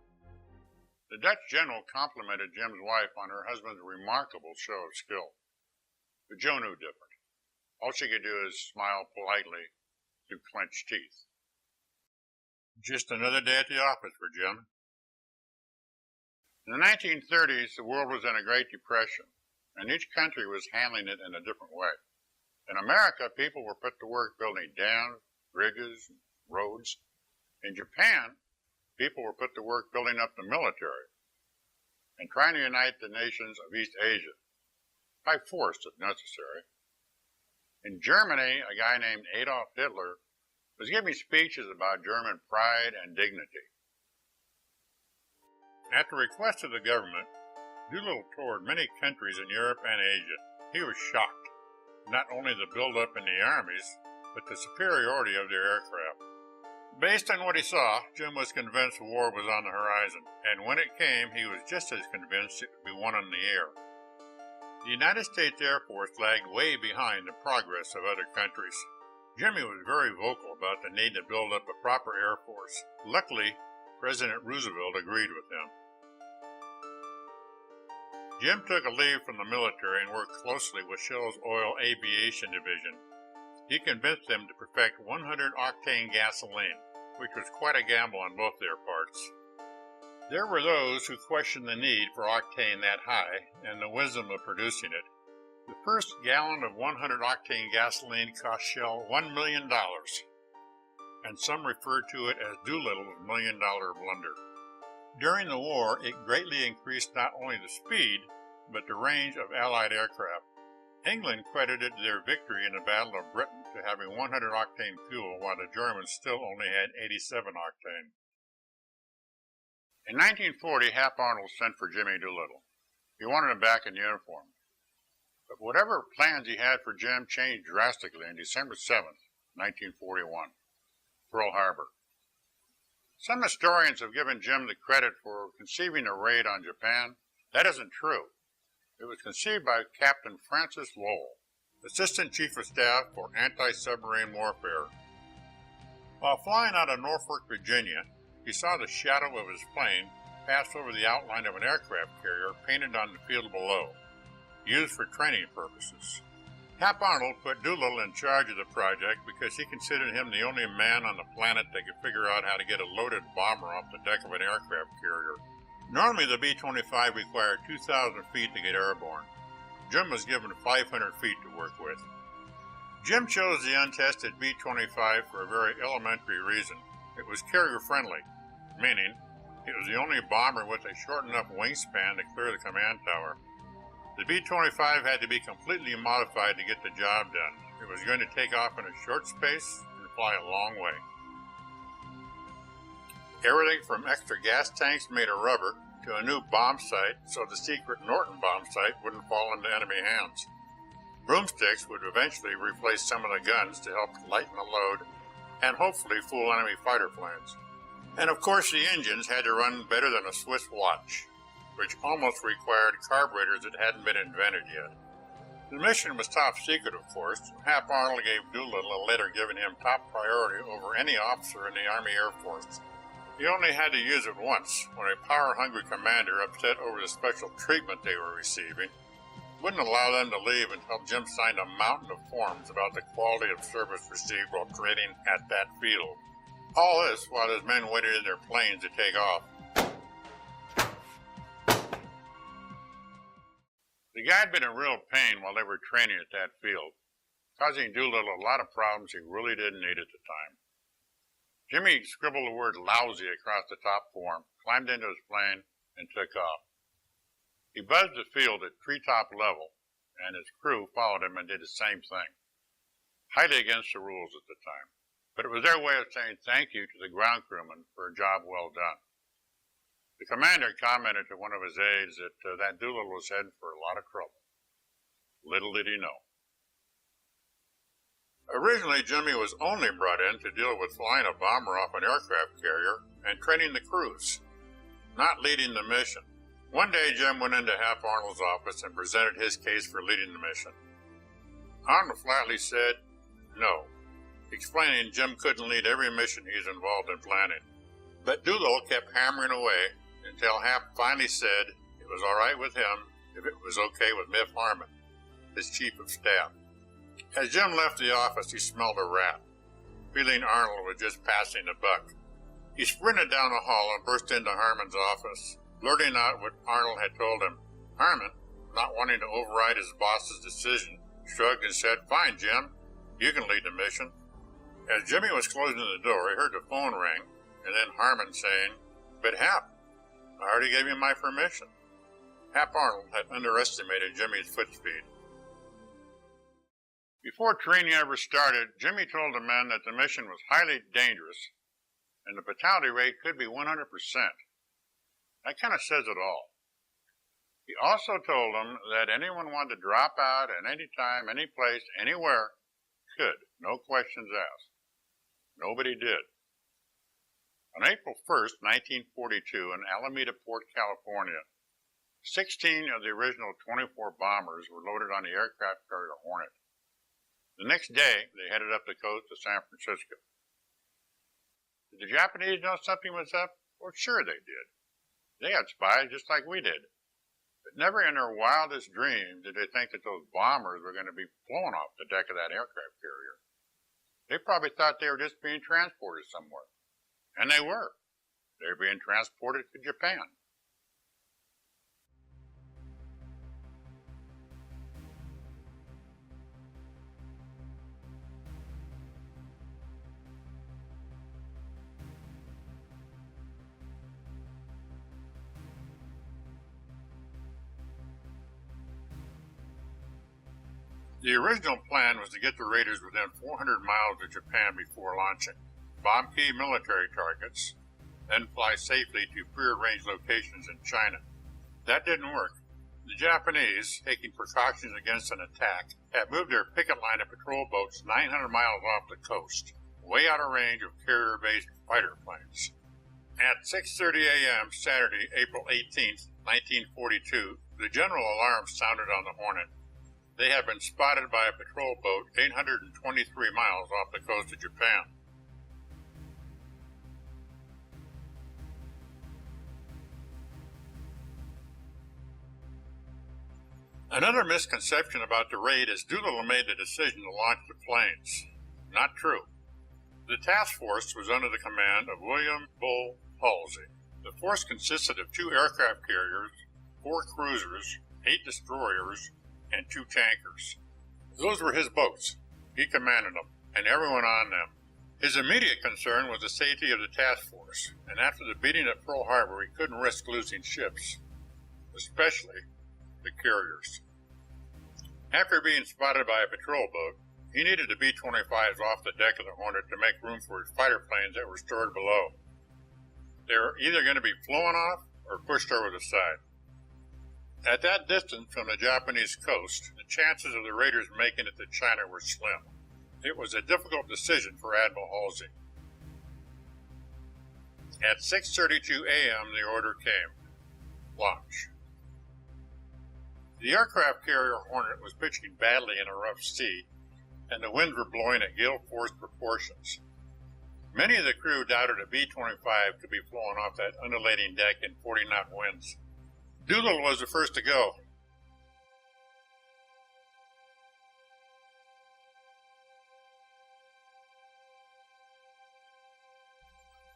The Dutch general complimented Jim's wife on her husband's remarkable show of skill. But Joe knew different. All she could do is smile politely through clenched teeth. Just another day at the office for Jim. In the 1930s, the world was in a Great Depression, and each country was handling it in a different way. In America, people were put to work building dams, bridges, and roads. In Japan, people were put to work building up the military and trying to unite the nations of East Asia, by force if necessary. In Germany, a guy named Adolf Hitler was giving speeches about German pride and dignity. At the request of the government, Doolittle toured many countries in Europe and Asia. He was shocked, not only the buildup in the armies, but the superiority of their aircraft. Based on what he saw, Jim was convinced war was on the horizon, and when it came, he was just as convinced it would be won in the air. The United States Air Force lagged way behind the progress of other countries. Jimmy was very vocal about the need to build up a proper Air Force. Luckily, President Roosevelt agreed with him. Jim took a leave from the military and worked closely with Shell's Oil Aviation Division. He convinced them to perfect 100-octane gasoline, which was quite a gamble on both their parts. There were those who questioned the need for octane that high and the wisdom of producing it. The first gallon of 100-octane gasoline cost Shell $1 million, and some referred to it as Doolittle's $1 million blunder. During the war, it greatly increased not only the speed, but the range of Allied aircraft. England credited their victory in the Battle of Britain to having 100-octane fuel, while the Germans still only had 87-octane. In 1940, Hap Arnold sent for Jimmy Doolittle. He wanted him back in uniform. But whatever plans he had for Jim changed drastically on December 7th, 1941, Pearl Harbor. Some historians have given Jim the credit for conceiving a raid on Japan. That isn't true. It was conceived by Captain Francis Lowell, Assistant Chief of Staff for Anti-Submarine Warfare. While flying out of Norfolk, Virginia, he saw the shadow of his plane pass over the outline of an aircraft carrier painted on the field below, used for training purposes. Hap Arnold put Doolittle in charge of the project because he considered him the only man on the planet that could figure out how to get a loaded bomber off the deck of an aircraft carrier. Normally, the B-25 required 2,000 feet to get airborne. Jim was given 500 feet to work with. Jim chose the untested B-25 for a very elementary reason. It was carrier-friendly, meaning it was the only bomber with a short enough wingspan to clear the command tower. The B-25 had to be completely modified to get the job done. It was going to take off in a short space and fly a long way. Everything from extra gas tanks made of rubber to a new bomb sight so the secret Norton bomb sight wouldn't fall into enemy hands. Broomsticks would eventually replace some of the guns to help lighten the load and hopefully fool enemy fighter planes. And of course the engines had to run better than a Swiss watch, which almost required carburetors that hadn't been invented yet. The mission was top secret, of course. Hap Arnold gave Doolittle a letter giving him top priority over any officer in the Army Air Force. He only had to use it once, when a power-hungry commander, upset over the special treatment they were receiving, wouldn't allow them to leave until Jim signed a mountain of forms about the quality of service received while training at that field. All this while his men waited in their planes to take off. The guy had been in real pain while they were training at that field, causing Doolittle a lot of problems he really didn't need at the time. Jimmy scribbled the word lousy across the top form, climbed into his plane, and took off. He buzzed the field at treetop level, and his crew followed him and did the same thing. Highly against the rules at the time, but it was their way of saying thank you to the ground crewmen for a job well done. The commander commented to one of his aides that Doolittle was heading for a lot of trouble. Little did he know. Originally, Jimmy was only brought in to deal with flying a bomber off an aircraft carrier and training the crews, not leading the mission. One day, Jim went into Hap Arnold's office and presented his case for leading the mission. Arnold flatly said no, explaining Jim couldn't lead every mission he's involved in planning. But Doolittle kept hammering away until Hap finally said it was all right with him if it was okay with Miff Harmon, his chief of staff. As Jim left the office, he smelled a rat, feeling Arnold was just passing the buck. He sprinted down the hall and burst into Harmon's office, blurting out what Arnold had told him. Harmon, not wanting to override his boss's decision, shrugged and said, "Fine, Jim, you can lead the mission." As Jimmy was closing the door, he heard the phone ring, and then Harmon saying, "But Hap, I already gave you my permission." Hap Arnold had underestimated Jimmy's foot speed. Before training ever started, Jimmy told the men that the mission was highly dangerous and the fatality rate could be 100%. That kind of says it all. He also told them that anyone wanted to drop out at any time, any place, anywhere, could, no questions asked. Nobody did. On April 1st, 1942, in Alameda Port, California, 16 of the original 24 bombers were loaded on the aircraft carrier Hornet. The next day, they headed up the coast to San Francisco. Did the Japanese know something was up? Well, sure they did. They had spies just like we did. But never in their wildest dreams did they think that those bombers were going to be flown off the deck of that aircraft carrier. They probably thought they were just being transported somewhere. And they were. They were being transported to Japan. The original plan was to get the raiders within 400 miles of Japan before launching, bomb key military targets, then fly safely to prearranged locations in China. That didn't work. The Japanese, taking precautions against an attack, had moved their picket line of patrol boats 900 miles off the coast, way out of range of carrier-based fighter planes. At 6:30 a.m. Saturday, April 18, 1942, the general alarm sounded on the Hornet. They had been spotted by a patrol boat 823 miles off the coast of Japan. Another misconception about the raid is Doolittle made the decision to launch the planes. Not true. The task force was under the command of William Bull Halsey. The force consisted of 2 aircraft carriers, 4 cruisers, 8 destroyers, and 2 tankers. Those were his boats. He commanded them, and everyone on them. His immediate concern was the safety of the task force, and after the beating at Pearl Harbor, he couldn't risk losing ships, especially the carriers. After being spotted by a patrol boat, he needed the B-25s off the deck of the Hornet to make room for his fighter planes that were stored below. They were either going to be flown off or pushed over the side. At that distance from the Japanese coast, the chances of the raiders making it to China were slim. It was a difficult decision for Admiral Halsey. At 6:32 a.m., the order came. Launch. The aircraft carrier Hornet was pitching badly in a rough sea, and the winds were blowing at gale force proportions. Many of the crew doubted a B-25 could be flown off that undulating deck in 40-knot winds. Doolittle was the first to go.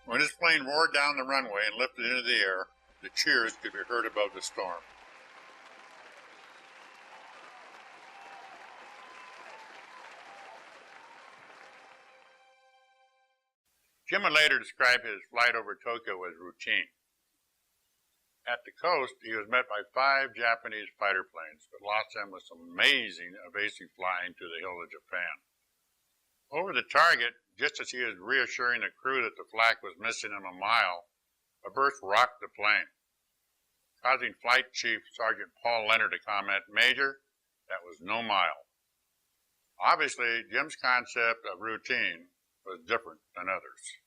When his plane roared down the runway and lifted into the air, the cheers could be heard above the storm. Jim would later describe his flight over Tokyo as routine. At the coast, he was met by 5 Japanese fighter planes, but lost them with some amazing evasive flying to the hills of Japan. Over the target, just as he was reassuring the crew that the flak was missing him a mile, a burst rocked the plane, causing Flight Chief Sergeant Paul Leonard to comment, "Major, that was no mile." Obviously, Jim's concept of routine was different than others.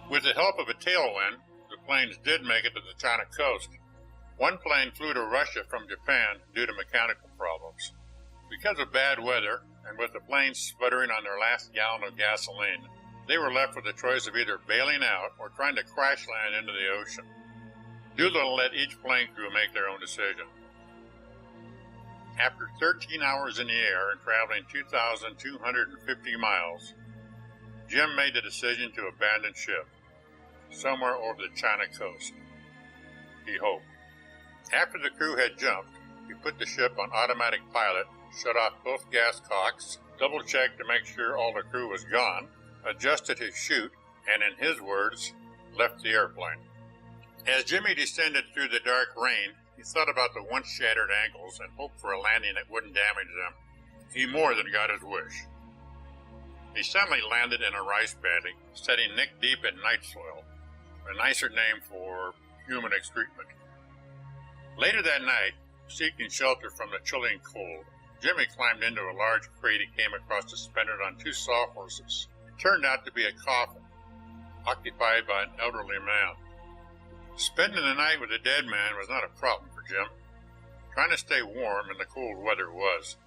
With the help of a tailwind, the planes did make it to the China coast. One plane flew to Russia from Japan due to mechanical problems. Because of bad weather, and with the planes sputtering on their last gallon of gasoline, they were left with the choice of either bailing out or trying to crash land into the ocean. Doolittle let each plane crew make their own decision. After 13 hours in the air and traveling 2,250 miles, Jim made the decision to abandon ship somewhere over the China coast. He hoped. After the crew had jumped, he put the ship on automatic pilot, shut off both gas cocks, double-checked to make sure all the crew was gone, adjusted his chute, and in his words, left the airplane. As Jimmy descended through the dark rain, he thought about the once shattered ankles and hoped for a landing that wouldn't damage them. He more than got his wish. He suddenly landed in a rice paddy, setting neck deep in night soil, a nicer name for human excrement. Later that night, seeking shelter from the chilling cold, Jimmy climbed into a large crate he came across suspended on 2 sawhorses. It turned out to be a coffin, occupied by an elderly man. Spending the night with a dead man was not a problem for Jim. Trying to stay warm in the cold weather was.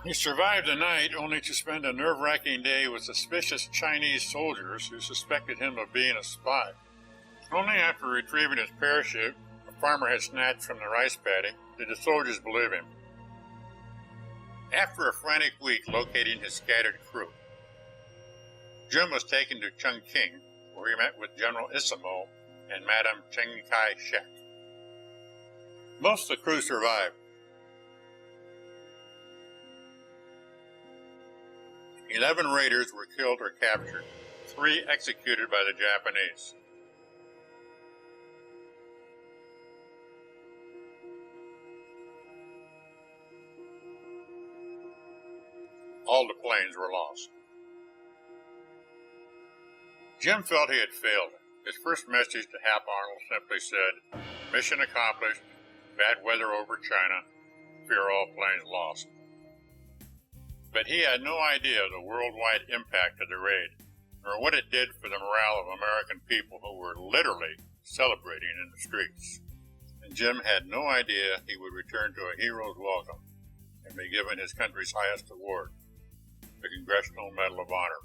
He survived the night only to spend a nerve-wracking day with suspicious Chinese soldiers who suspected him of being a spy. Only after retrieving his parachute a farmer had snatched from the rice paddy did the soldiers believe him. After a frantic week locating his scattered crew, Jim was taken to Chongqing, where he met with General Isamo and Madame Chiang Kai-shek. Most of the crew survived. 11 raiders were killed or captured, 3 executed by the Japanese. All the planes were lost. Jim felt he had failed. His first message to Hap Arnold simply said, "Mission accomplished, bad weather over China, fear all planes lost." But he had no idea of the worldwide impact of the raid, nor what it did for the morale of American people who were literally celebrating in the streets. And Jim had no idea he would return to a hero's welcome and be given his country's highest award, the Congressional Medal of Honor.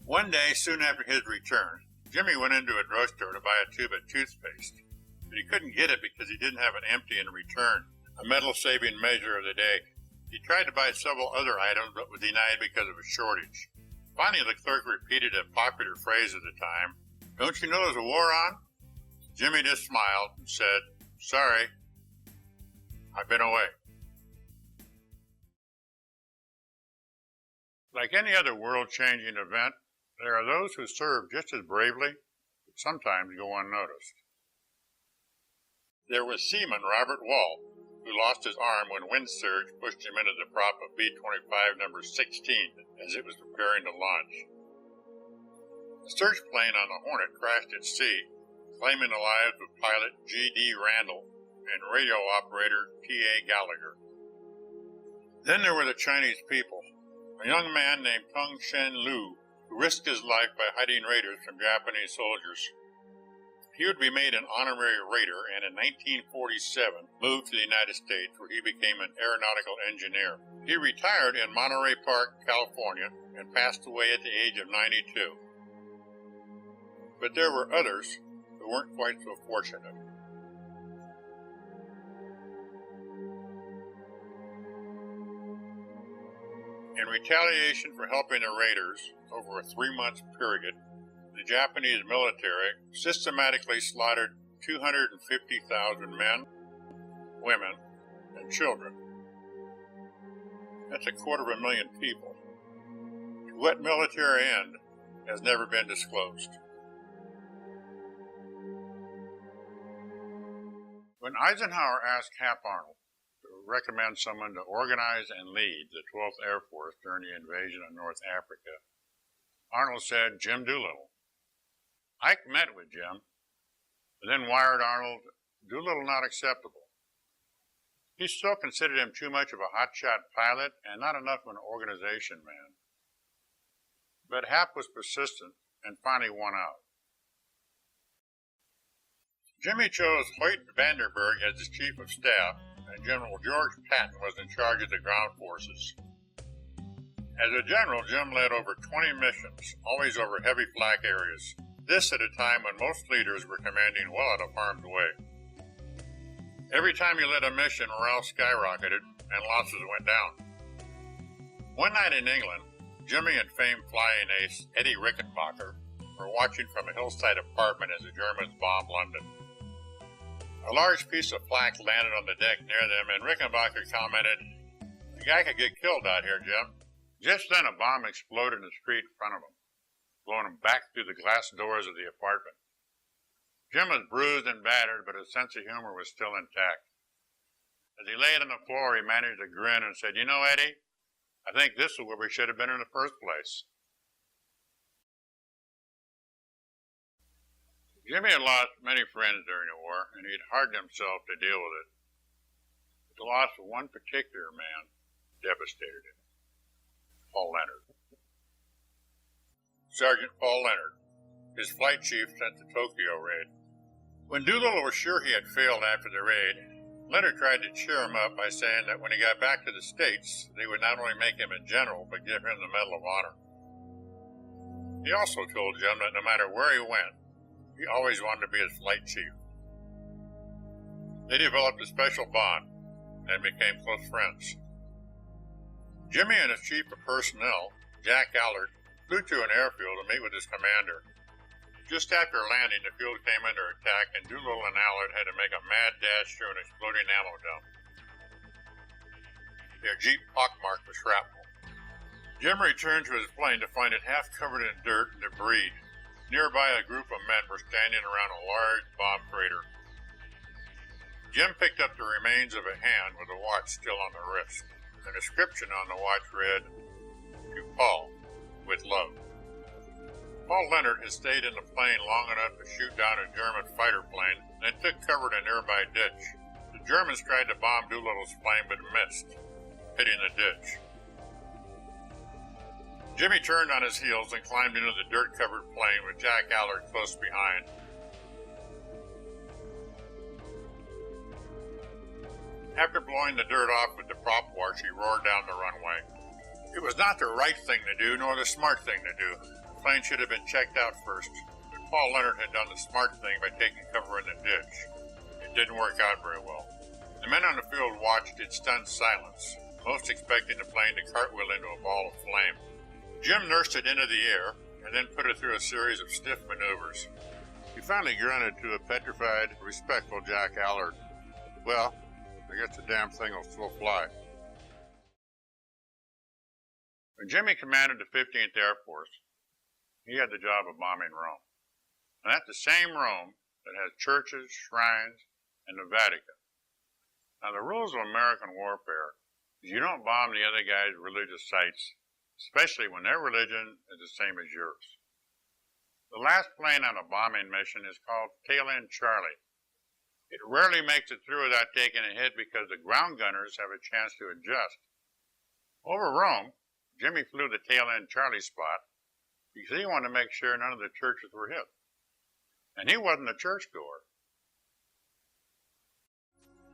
One day, soon after his return, Jimmy went into a drugstore to buy a tube of toothpaste, but he couldn't get it because he didn't have an empty in return, a medal-saving measure of the day. He tried to buy several other items, but was denied because of a shortage. Finally, the clerk repeated a popular phrase at the time, "Don't you know there's a war on?" Jimmy just smiled and said, "Sorry, I've been away." Like any other world-changing event, there are those who serve just as bravely, but sometimes go unnoticed. There was Seaman Robert Wall, who lost his arm when wind surge pushed him into the prop of B-25 number 16 as it was preparing to launch. The search plane on the Hornet crashed at sea, claiming the lives of pilot G.D. Randall and radio operator P.A. Gallagher. Then there were the Chinese people, a young man named Tung Shen Lu, who risked his life by hiding raiders from Japanese soldiers. He would be made an honorary raider and in 1947 moved to the United States, where he became an aeronautical engineer. He retired in Monterey Park, California, and passed away at the age of 92. But there were others who weren't quite so fortunate. In retaliation for helping the raiders over a 3-month period, the Japanese military systematically slaughtered 250,000 men, women, and children. That's 250,000 people. To what military end has never been disclosed. When Eisenhower asked Hap Arnold to recommend someone to organize and lead the 12th Air Force during the invasion of North Africa, Arnold said Jim Doolittle. Ike met with Jim, but then wired Arnold, Doolittle not acceptable. He still considered him too much of a hotshot pilot and not enough of an organization man. But Hap was persistent and finally won out. Jimmy chose Hoyt Vandenberg as his chief of staff, and General George Patton was in charge of the ground forces. As a general, Jim led over 20 missions, always over heavy flak areas. This at a time when most leaders were commanding well out of harm's way. Every time he led a mission, morale skyrocketed and losses went down. One night in England, Jimmy and famed flying ace Eddie Rickenbacker were watching from a hillside apartment as the Germans bombed London. A large piece of flak landed on the deck near them, and Rickenbacker commented, "The guy could get killed out here, Jim." Just then a bomb exploded in the street in front of him, blowing him back through the glass doors of the apartment. Jim was bruised and battered, but his sense of humor was still intact. As he laid on the floor, he managed to grin and said, "You know, Eddie, I think this is where we should have been in the first place." Jimmy had lost many friends during the war, and he'd hardened himself to deal with it. But the loss of one particular man devastated him. Paul Leonard. Sergeant Paul Leonard, his flight chief sent the Tokyo raid. When Doolittle was sure he had failed after the raid, Leonard tried to cheer him up by saying that when he got back to the States, they would not only make him a general, but give him the Medal of Honor. He also told Jim that no matter where he went, he always wanted to be his flight chief. They developed a special bond and became close friends. Jimmy and his chief of personnel, Jack Allard, flew to an airfield to meet with his commander. Just after landing, the field came under attack, and Doolittle and Allard had to make a mad dash through an exploding ammo dump. Their jeep pockmarked with shrapnel. Jim returned to his plane to find it half covered in dirt and debris. Nearby, a group of men were standing around a large bomb crater. Jim picked up the remains of a hand with a watch still on the wrist. The inscription on the watch read, "To Paul, with love." Paul Leonard had stayed in the plane long enough to shoot down a German fighter plane, and then took cover in a nearby ditch. The Germans tried to bomb Doolittle's plane but missed, hitting the ditch. Jimmy turned on his heels and climbed into the dirt-covered plane with Jack Allard close behind. After blowing the dirt off with the prop wash, he roared down the runway. It was not the right thing to do, nor the smart thing to do. The plane should have been checked out first, but Paul Leonard had done the smart thing by taking cover in the ditch. It didn't work out very well. The men on the field watched in stunned silence, most expecting the plane to cartwheel into a ball of flame. Jim nursed it into the air and then put it through a series of stiff maneuvers. He finally grunted to a petrified, respectful Jack Allard. "Well, I guess the damn thing will still fly." When Jimmy commanded the 15th Air Force, he had the job of bombing Rome. And that's the same Rome that has churches, shrines, and the Vatican. Now, the rules of American warfare is you don't bomb the other guy's religious sites, especially when their religion is the same as yours. The last plane on a bombing mission is called Tail End Charlie. It rarely makes it through without taking a hit because the ground gunners have a chance to adjust. Over Rome, Jimmy flew the Tail End Charlie spot because he wanted to make sure none of the churches were hit. And he wasn't a churchgoer.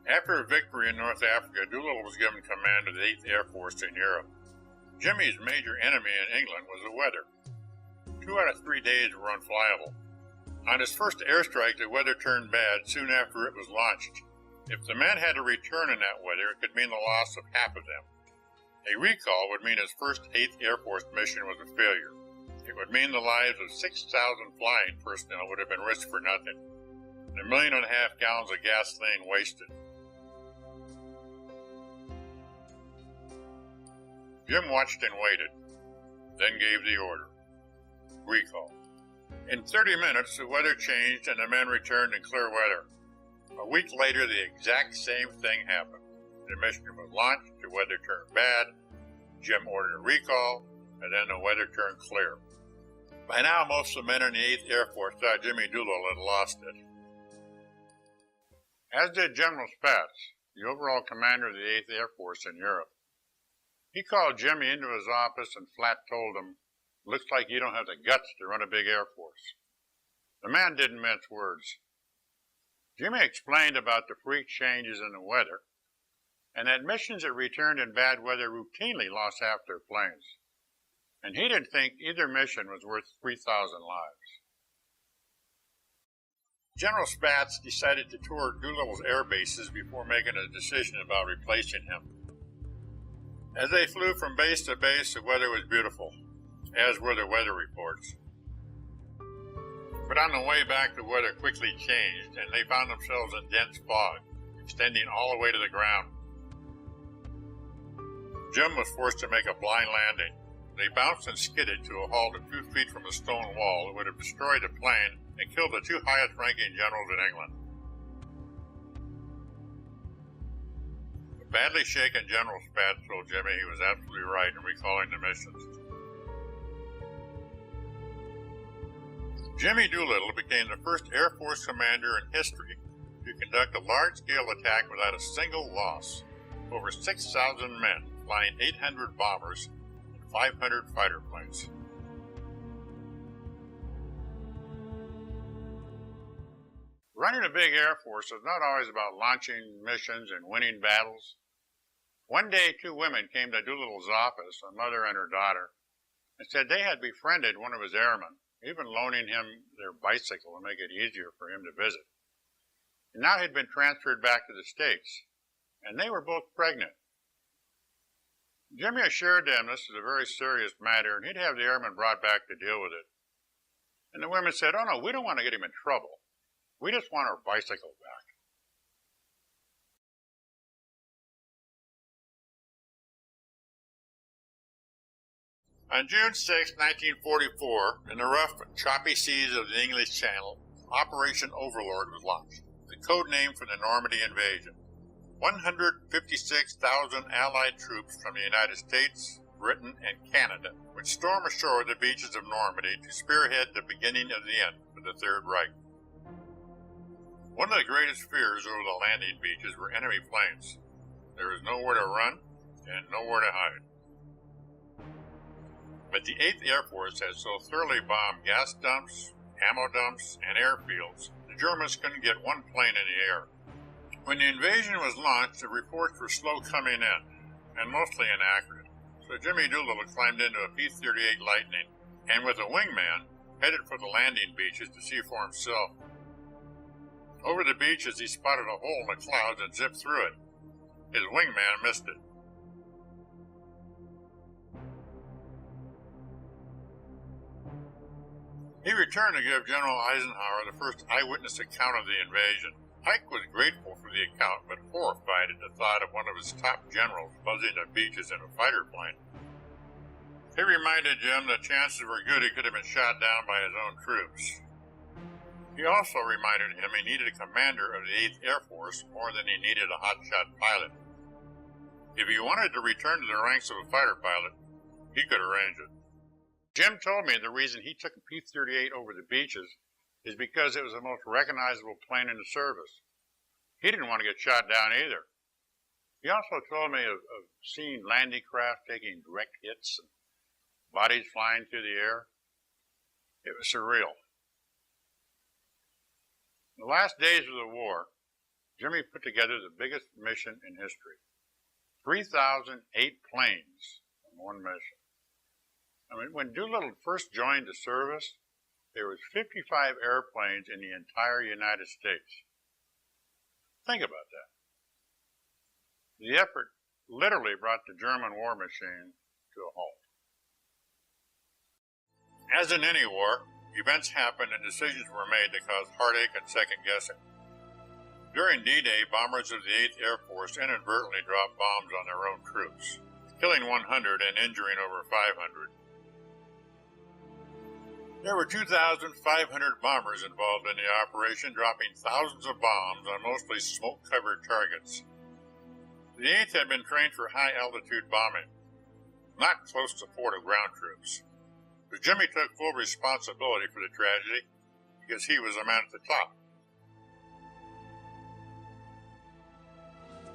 After a victory in North Africa, Doolittle was given command of the 8th Air Force in Europe. Jimmy's major enemy in England was the weather. 2 out of 3 days were unflyable. On his first airstrike, the weather turned bad soon after it was launched. If the men had to return in that weather, it could mean the loss of half of them. A recall would mean his first 8th Air Force mission was a failure. It would mean the lives of 6,000 flying personnel would have been risked for nothing, and 1.5 million gallons of gasoline wasted. Jim watched and waited, then gave the order. Recall. In 30 minutes, the weather changed and the men returned in clear weather. A week later, the exact same thing happened. The mission was launched, the weather turned bad, Jim ordered a recall, and then the weather turned clear. By now, most of the men in the 8th Air Force thought Jimmy Doolittle had lost it. As did General Spaatz, the overall commander of the 8th Air Force in Europe. He called Jimmy into his office and flat told him, "Looks like you don't have the guts to run a big Air Force." The man didn't mince words. Jimmy explained about the freak changes in the weather, and that missions that returned in bad weather routinely lost half their planes. And he didn't think either mission was worth 3,000 lives. General Spaatz decided to tour Doolittle's air bases before making a decision about replacing him. As they flew from base to base, the weather was beautiful, as were the weather reports. But on the way back, the weather quickly changed, and they found themselves in dense fog, extending all the way to the ground. Jim was forced to make a blind landing. They bounced and skidded to a halt a few feet from a stone wall that would have destroyed the plane and killed the 2 highest-ranking generals in England. The badly shaken General Spaatz told Jimmy he was absolutely right in recalling the missions. Jimmy Doolittle became the first Air Force commander in history to conduct a large-scale attack without a single loss. Over 6,000 men, flying 800 bombers and 500 fighter planes. Running a big Air Force is not always about launching missions and winning battles. One day, 2 women came to Doolittle's office, a mother and her daughter, and said they had befriended one of his airmen, even loaning him their bicycle to make it easier for him to visit. And now he'd been transferred back to the States, and they were both pregnant. Jimmy assured them this was a very serious matter, and he'd have the airman brought back to deal with it. And the women said, "Oh no, we don't want to get him in trouble. We just want our bicycle back." On June 6, 1944, in the rough, choppy seas of the English Channel, Operation Overlord was launched, the code name for the Normandy invasion. 156,000 Allied troops from the United States, Britain, and Canada would storm ashore the beaches of Normandy to spearhead the beginning of the end for the Third Reich. One of the greatest fears over the landing beaches were enemy planes. There was nowhere to run and nowhere to hide. But the 8th Air Force had so thoroughly bombed gas dumps, ammo dumps, and airfields, the Germans couldn't get one plane in the air. When the invasion was launched, the reports were slow coming in, and mostly inaccurate. So Jimmy Doolittle climbed into a P-38 Lightning, and with a wingman, headed for the landing beaches to see for himself. Over the beaches, he spotted a hole in the clouds and zipped through it. His wingman missed it. He returned to give General Eisenhower the first eyewitness account of the invasion. Pike was grateful for the account, but horrified at the thought of one of his top generals buzzing the beaches in a fighter plane. He reminded Jim that chances were good he could have been shot down by his own troops. He also reminded him he needed a commander of the 8th Air Force more than he needed a hotshot pilot. If he wanted to return to the ranks of a fighter pilot, he could arrange it. Jim told me the reason he took a P-38 over the beaches is because it was the most recognizable plane in the service. He didn't want to get shot down either. He also told me of seeing landing craft taking direct hits and bodies flying through the air. It was surreal. In the last days of the war, Jimmy put together the biggest mission in history. 3,008 planes in one mission. I mean, when Doolittle first joined the service, there was 55 airplanes in the entire United States. Think about that. The effort literally brought the German war machine to a halt. As in any war, events happened and decisions were made that caused heartache and second-guessing. During D-Day, bombers of the 8th Air Force inadvertently dropped bombs on their own troops, killing 100 and injuring over 500. There were 2,500 bombers involved in the operation, dropping thousands of bombs on mostly smoke-covered targets. The 8th had been trained for high-altitude bombing, not close support of ground troops. But Jimmy took full responsibility for the tragedy because he was the man at the top.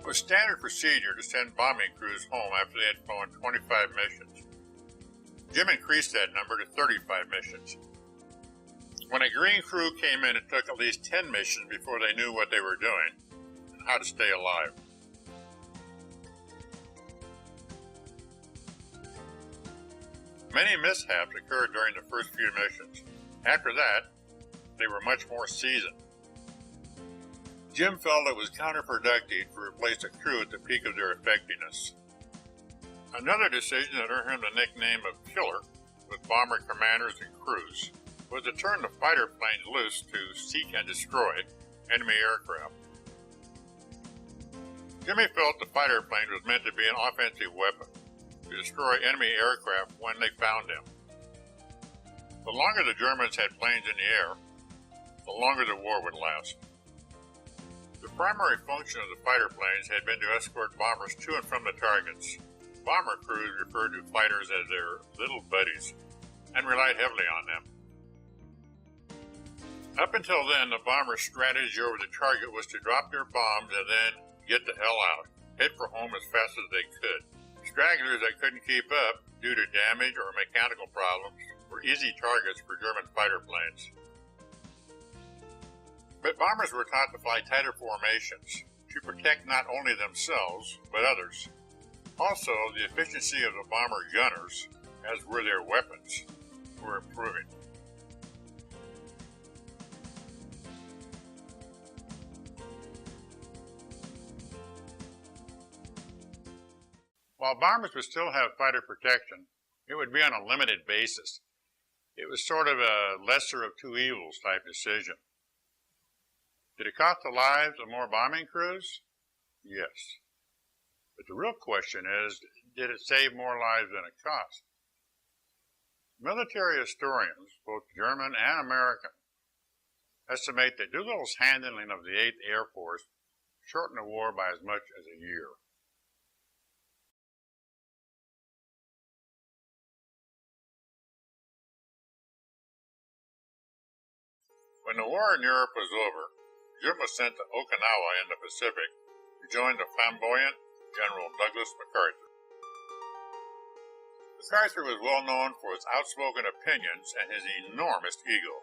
It was standard procedure to send bombing crews home after they had flown 25 missions. Jim increased that number to 35 missions. When a green crew came in, it took at least 10 missions before they knew what they were doing and how to stay alive. Many mishaps occurred during the first few missions. After that, they were much more seasoned. Jim felt it was counterproductive to replace a crew at the peak of their effectiveness. Another decision that earned him the nickname of Killer with bomber commanders and crews was to turn the fighter planes loose to seek and destroy enemy aircraft. Jimmy felt the fighter plane was meant to be an offensive weapon to destroy enemy aircraft when they found them. The longer the Germans had planes in the air, the longer the war would last. The primary function of the fighter planes had been to escort bombers to and from the targets. Bomber crews referred to fighters as their little buddies and relied heavily on them. Up until then, the bomber's strategy over the target was to drop their bombs and then get the hell out, head for home as fast as they could. Stragglers that couldn't keep up due to damage or mechanical problems were easy targets for German fighter planes. But bombers were taught to fly tighter formations to protect not only themselves, but others. Also, the efficiency of the bomber gunners, as were their weapons, were improving. While bombers would still have fighter protection, it would be on a limited basis. It was sort of a lesser of two evils type decision. Did it cost the lives of more bombing crews? Yes. But the real question is, did it save more lives than it cost? Military historians, both German and American, estimate that Doolittle's handling of the 8th Air Force shortened the war by as much as a year. When the war in Europe was over, Jim was sent to Okinawa in the Pacific to join the flamboyant General Douglas MacArthur. MacArthur was well known for his outspoken opinions and his enormous ego.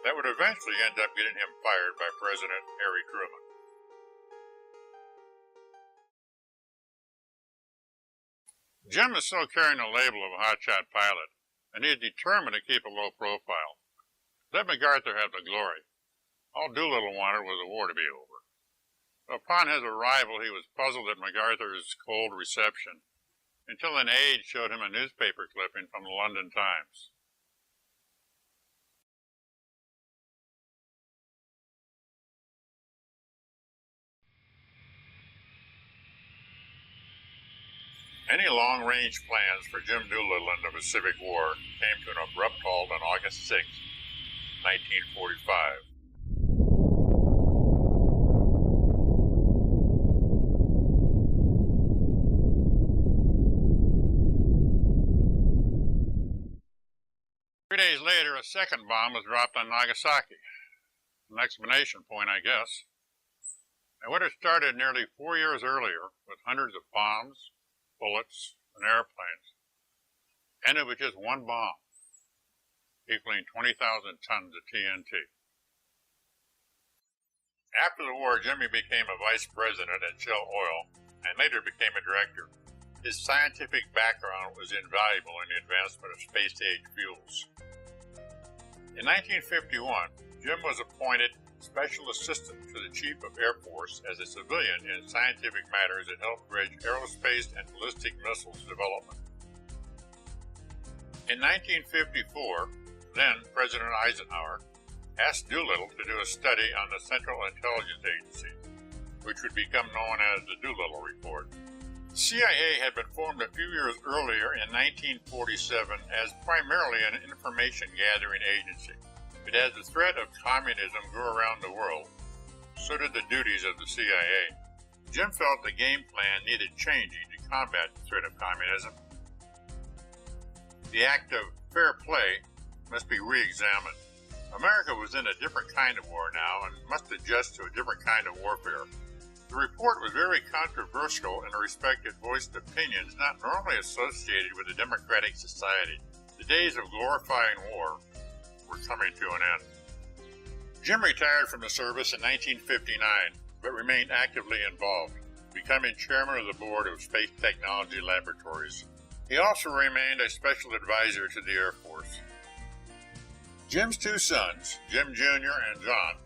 That would eventually end up getting him fired by President Harry Truman. Jim is still carrying the label of a hotshot pilot, and he is determined to keep a low profile. Let MacArthur have the glory. All Doolittle wanted was the war to be over. Upon his arrival, he was puzzled at MacArthur's cold reception, until an aide showed him a newspaper clipping from the London Times. Any long-range plans for Jim Doolittle in the Pacific War came to an abrupt halt on August 6, 1945. Days later, a second bomb was dropped on Nagasaki. An exclamation point, I guess. And what had started nearly 4 years earlier with hundreds of bombs, bullets, and airplanes ended with just one bomb, equaling 20,000 tons of TNT. After the war, Jimmy became a vice president at Shell Oil and later became a director. His scientific background was invaluable in the advancement of space-age fuels. In 1951, Jim was appointed Special Assistant to the Chief of Air Force as a civilian in scientific matters that helped bridge aerospace and ballistic missiles development. In 1954, then President Eisenhower asked Doolittle to do a study on the Central Intelligence Agency, which would become known as the Doolittle Report. The CIA had been formed a few years earlier in 1947 as primarily an information-gathering agency. But as the threat of communism grew around the world, so did the duties of the CIA. Jim felt the game plan needed changing to combat the threat of communism. The act of fair play must be re-examined. America was in a different kind of war now and must adjust to a different kind of warfare. The report was very controversial in respect it voiced opinions not normally associated with a democratic society. The days of glorifying war were coming to an end. Jim retired from the service in 1959, but remained actively involved, becoming chairman of the board of Space Technology Laboratories. He also remained a special advisor to the Air Force. Jim's two sons, Jim Jr. and John,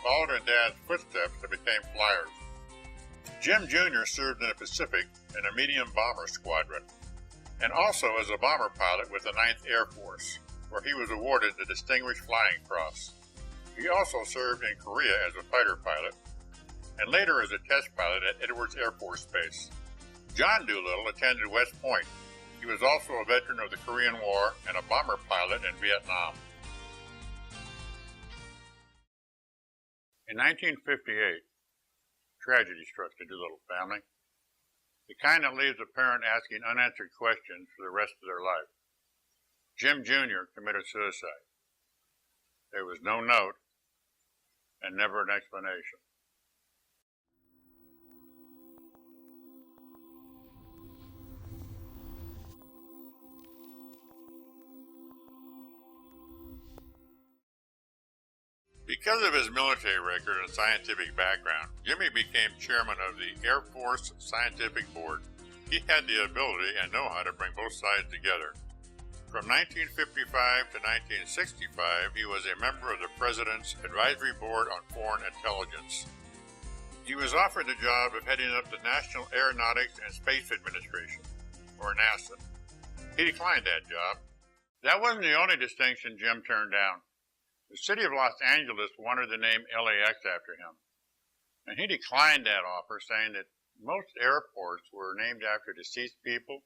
followed in Dad's footsteps and became flyers. Jim Jr. served in the Pacific in a medium bomber squadron, and also as a bomber pilot with the 9th Air Force, where he was awarded the Distinguished Flying Cross. He also served in Korea as a fighter pilot, and later as a test pilot at Edwards Air Force Base. John Doolittle attended West Point. He was also a veteran of the Korean War and a bomber pilot in Vietnam. In 1958, tragedy struck the Doolittle family, the kind that leaves a parent asking unanswered questions for the rest of their life. Jim Jr. committed suicide. There was no note and never an explanation. Because of his military record and scientific background, Jimmy became chairman of the Air Force Scientific Board. He had the ability and know-how to bring both sides together. From 1955 to 1965, he was a member of the President's Advisory Board on Foreign Intelligence. He was offered the job of heading up the National Aeronautics and Space Administration, or NASA. He declined that job. That wasn't the only distinction Jim turned down. The city of Los Angeles wanted the name LAX after him, and he declined that offer, saying that most airports were named after deceased people,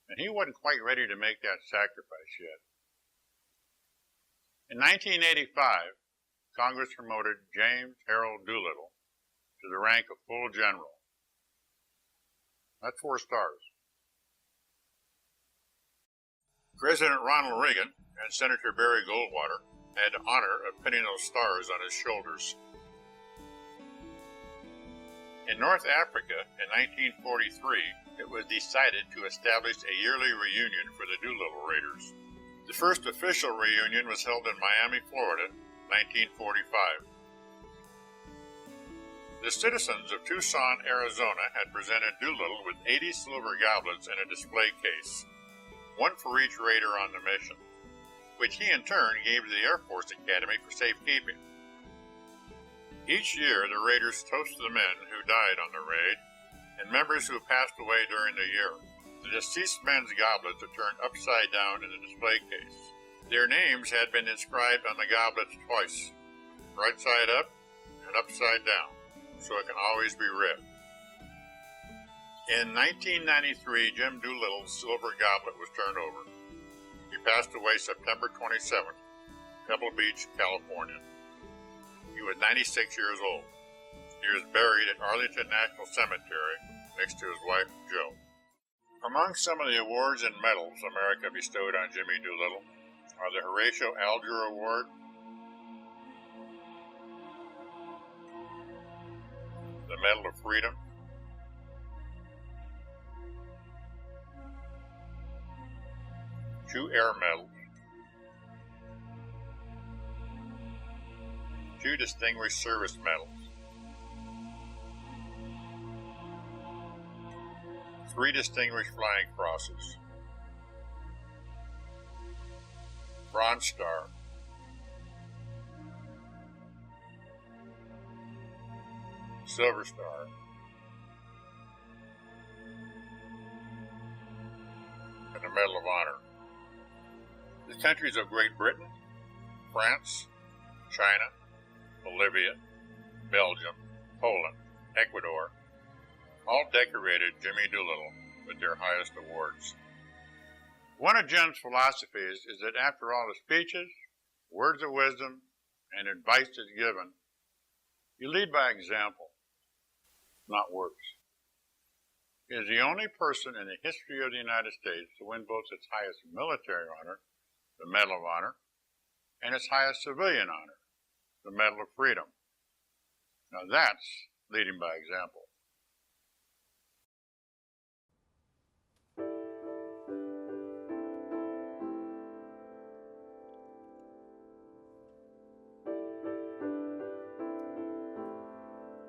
and he wasn't quite ready to make that sacrifice yet. In 1985, Congress promoted James Harold Doolittle to the rank of full general. That's 4 stars. President Ronald Reagan and Senator Barry Goldwater had the honor of pinning those stars on his shoulders. In North Africa in 1943, it was decided to establish a yearly reunion for the Doolittle Raiders. The first official reunion was held in Miami, Florida, 1945. The citizens of Tucson, Arizona had presented Doolittle with 80 silver goblets in a display case, one for each raider on the mission, which he in turn gave to the Air Force Academy for safekeeping. Each year, the raiders toast the men who died on the raid and members who passed away during the year. The deceased men's goblets are turned upside down in the display case. Their names had been inscribed on the goblets twice, right side up and upside down, so it can always be read. In 1993, Jim Doolittle's silver goblet was turned over. He passed away September 27th, Pebble Beach, California. He was 96 years old. He was buried at Arlington National Cemetery next to his wife, Jo. Among some of the awards and medals America bestowed on Jimmy Doolittle are the Horatio Alger Award, the Medal of Freedom, two Air Medals, two Distinguished Service Medals, 3 Distinguished Flying Crosses, Bronze Star, Silver Star, and the Medal of Honor. The countries of Great Britain, France, China, Bolivia, Belgium, Poland, Ecuador, all decorated Jimmy Doolittle with their highest awards. One of Jim's philosophies is that after all the speeches, words of wisdom, and advice is given, you lead by example, not words. He is the only person in the history of the United States to win both its highest military honor, the Medal of Honor, and its highest civilian honor, the Medal of Freedom. Now that's leading by example.